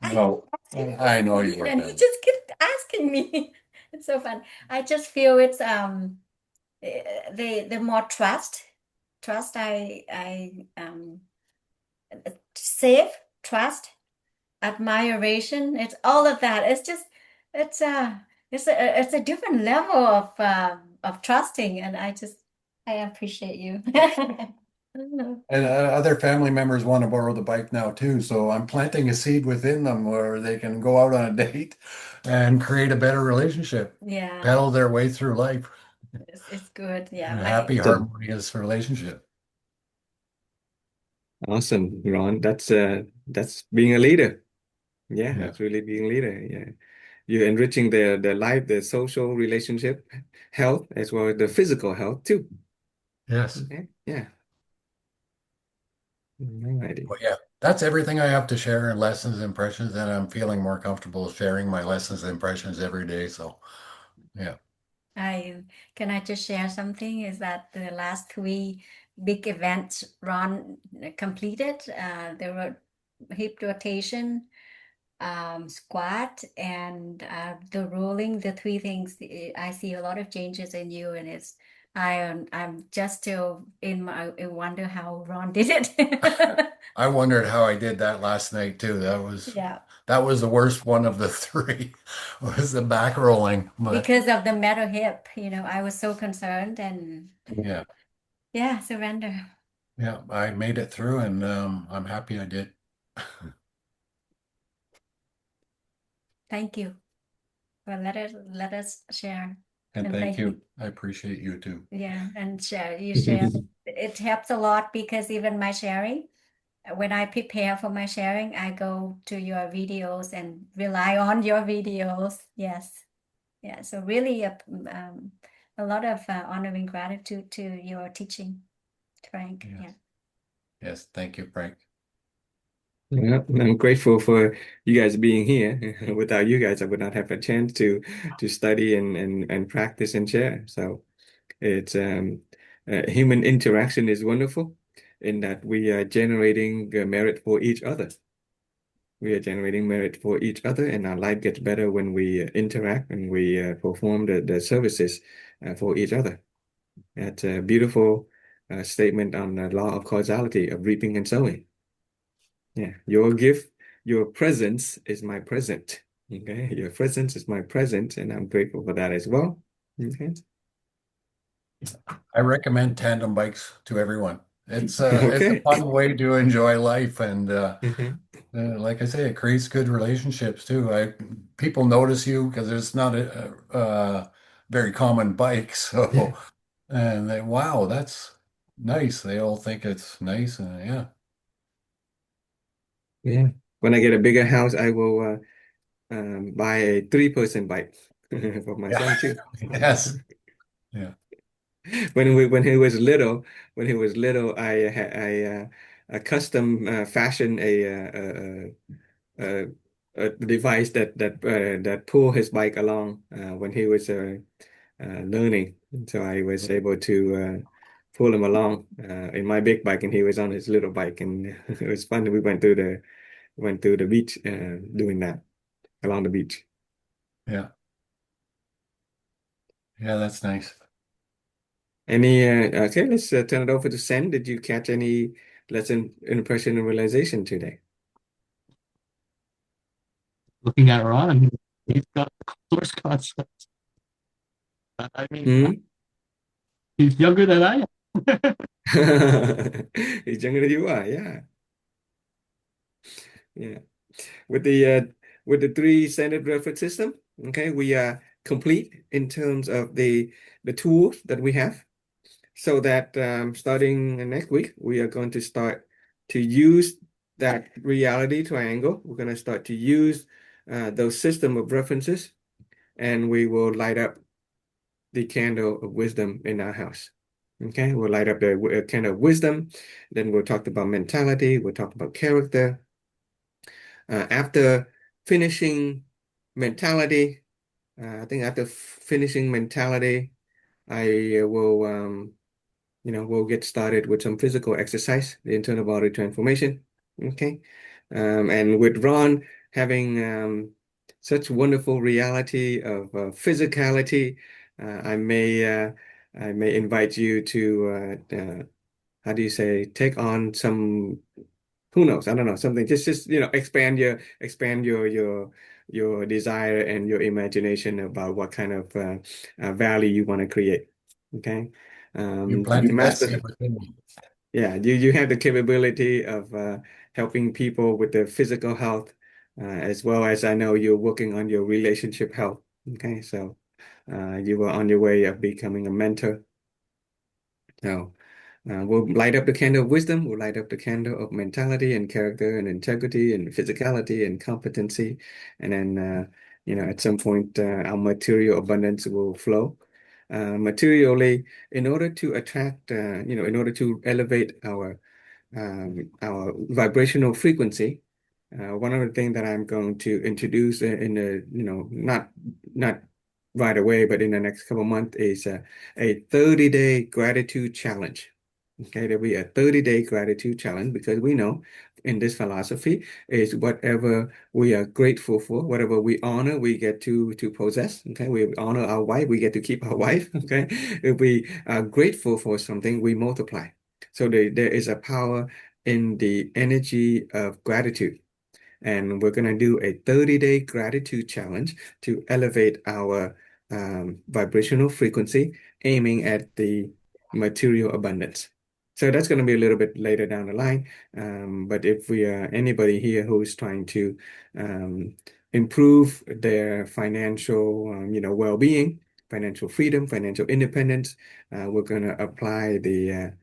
I no, I know you were and he pedaling. just kept asking me. It's so fun. I just feel it's the more trust I safe trust admiration. It's all of that. It's just it's a it's a different level of trusting, and I appreciate you. And other family members want to borrow the bike now too, so I'm planting a seed within them where they can go out on a date and create a better relationship, Yeah, pedal their way through life it's good. in Yeah, a my happy, Awesome. harmonious relationship. Awesome, Ron. That's being a leader. Yeah, Yeah. that's really being a leader. Yeah. You're enriching their life, their social relationship health, as well as the physical health too. Yes. Okay. Yeah. Alrighty. Well, yeah, that's everything I have to share in lessons and impressions, and I'm feeling more comfortable sharing my lessons and impressions every day. So, yeah. I can I just share something is that the last three big events Ron completed, there were hip rotation, squat, and the rolling, the three things. I see a lot of changes in you, and I'm just still in wonder how Ron did it. I wondered how I did that last night too. Yeah, That was the worst one of the three, was the back rolling. But because of the metal hip, I was so concerned, and yeah, yeah, surrender. yeah, I made it through, and I'm happy I did. Thank you. Well, let us share. And And thank thank you. you. I appreciate you too. Yeah, and share. It helps a lot because even my sharing, when I prepare for my sharing, I go to your videos and rely on your videos. Yes. Yeah. So really a lot of honoring gratitude to your teaching, Frank. Yeah. Yes. Yes. Thank you, Frank. Yeah, I'm grateful for you guys being here. Without you guys, I would not have a chance to study and practice and share. So it's human interaction is wonderful in that we are generating merit for each other. We are generating merit for each other, and our life gets better when we interact and we perform the services for each other. That's a beautiful statement on the law of causality of reaping and sowing. Yeah, your gift, your presence is my present. Okay, your presence is my present, and I'm grateful for that as well. Okay, I recommend tandem bikes to everyone. It's a okay. fun way to enjoy life, and Mhm. like I say, it creates good relationships too. People notice you because it's not a very common bike, Yeah, so and they, wow, that's nice. They all think it's nice, and yeah, yeah. When I get a bigger house, I will buy a three-person bike for my yeah, son too. yes, yeah, When he was little, I custom fashioned a device that pull his bike along when he was learning. So I was able to pull him along in my big bike, and he was on his little bike, and it was fun. We went through the beach doing that along the beach. yeah, yeah. That's nice. Any okay, let's turn it over to Sen. Did you catch any lesson impression and realization today? Looking at Ron, he's got source concepts. I mean, Hmm? he's younger than I am. He's younger than you are, yeah. Yeah. With the three standard reference system, okay, we are complete in terms of the tools that we have. So that starting next week, we are going to start to use that reality triangle. We're going to start to use those system of references, and we will light up the candle of wisdom in our house. Okay, we'll light up the candle of wisdom. Then we'll talk about mentality. We'll talk about character. After finishing mentality, I think after finishing mentality, I will we'll get started with some physical exercise, the internal body transformation. Okay. And with Ron having such wonderful reality of physicality, uh, I may I may invite you to how do you say, take on some, who knows, I don't know, something, just expand your desire and your imagination about what kind of value you want to create. Okay. You The planted that seed master, within me. yeah, you have the capability of helping people with their physical health, as well as I know you're working on your relationship health. Okay, so you are on your way of becoming a mentor. So we'll light up the candle of wisdom. We'll light up the candle of mentality and character and integrity and physicality and competency. And then, at some point, our material abundance will flow. Materially, in order to attract, in order to elevate our vibrational frequency. One of the things that I'm going to introduce in the, not right away, but in the next couple of months is a 30-day gratitude challenge. Okay, there'll be a 30-day gratitude challenge because we know in this philosophy is whatever we are grateful for, whatever we honor, we get to possess. Okay, we honor our wife, we get to keep our wife. Okay, if we are grateful for something, we multiply. So there is a power in the energy of gratitude. And we're going to do a 30-day gratitude challenge to elevate our vibrational frequency, aiming at the material abundance. So that's going to be a little bit later down the line. But if we are anybody here who is trying to um, improve their financial, well-being, financial freedom, financial independence, we're going to apply the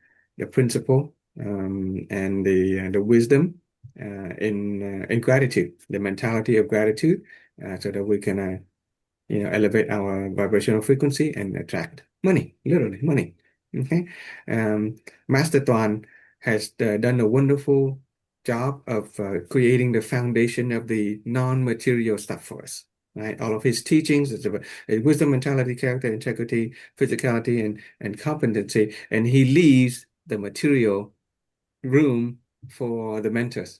principle and the wisdom in gratitude, the mentality of gratitude, so that we can elevate our vibrational frequency and attract money, literally money. Okay. Um, Master Tuan has done a wonderful job of creating the foundation of the non-material stuff for us. Right, all of his teachings is about wisdom, mentality, character, integrity, physicality, and competency, and he leaves the material room for the mentors.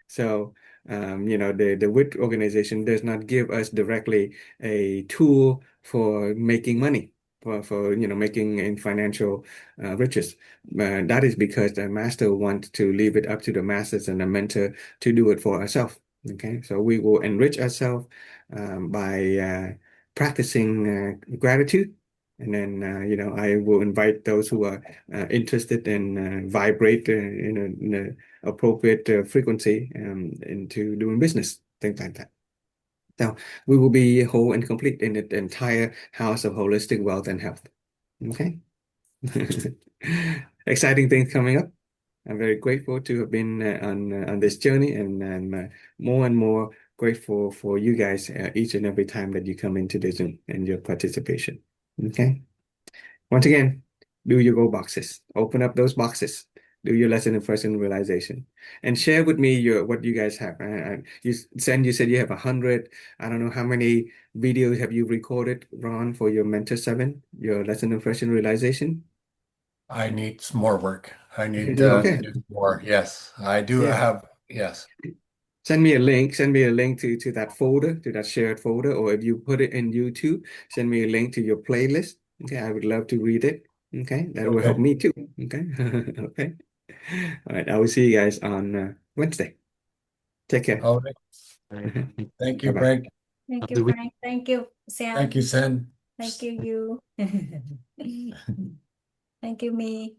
So, the WIT organization does not give us directly a tool for making money, for making in financial riches. That is because the master wants to leave it up to the masters and the mentor to do it for ourselves. Okay, so we will enrich ourselves by practicing gratitude. And then, I will invite those who are interested in vibrate in a appropriate frequency into doing business, things like that. Now, we will be whole and complete in the entire house of holistic wealth and health. Okay. Exciting things coming up. I'm very grateful to have been on this journey, and I'm more and more grateful for you guys each and every time that you come into this and your participation. Okay. Once again, do your go boxes. Open up those boxes. Do your lesson impression realization, and share with me what you guys have. You said you have 100. I don't know how many videos have you recorded, Ron, for your Mentor 7, your lesson impression realization. I need some more work. I need to Okay. do more. Yes, I do Yeah. have. Yes. Send me a link. Send me a link to that folder, to that shared folder, or if you put it in YouTube, send me a link to your playlist. Okay, I would love to read it. Okay, that will help Okay. me too. Okay, okay. All right, I will see you guys on Wednesday. Take care. All right. Right. Thank Bye you, bye. Frank. Thank Have a you, good week. Frank. Thank you, Sam. Thank you, Sen. Thank you, you. Thank you, me.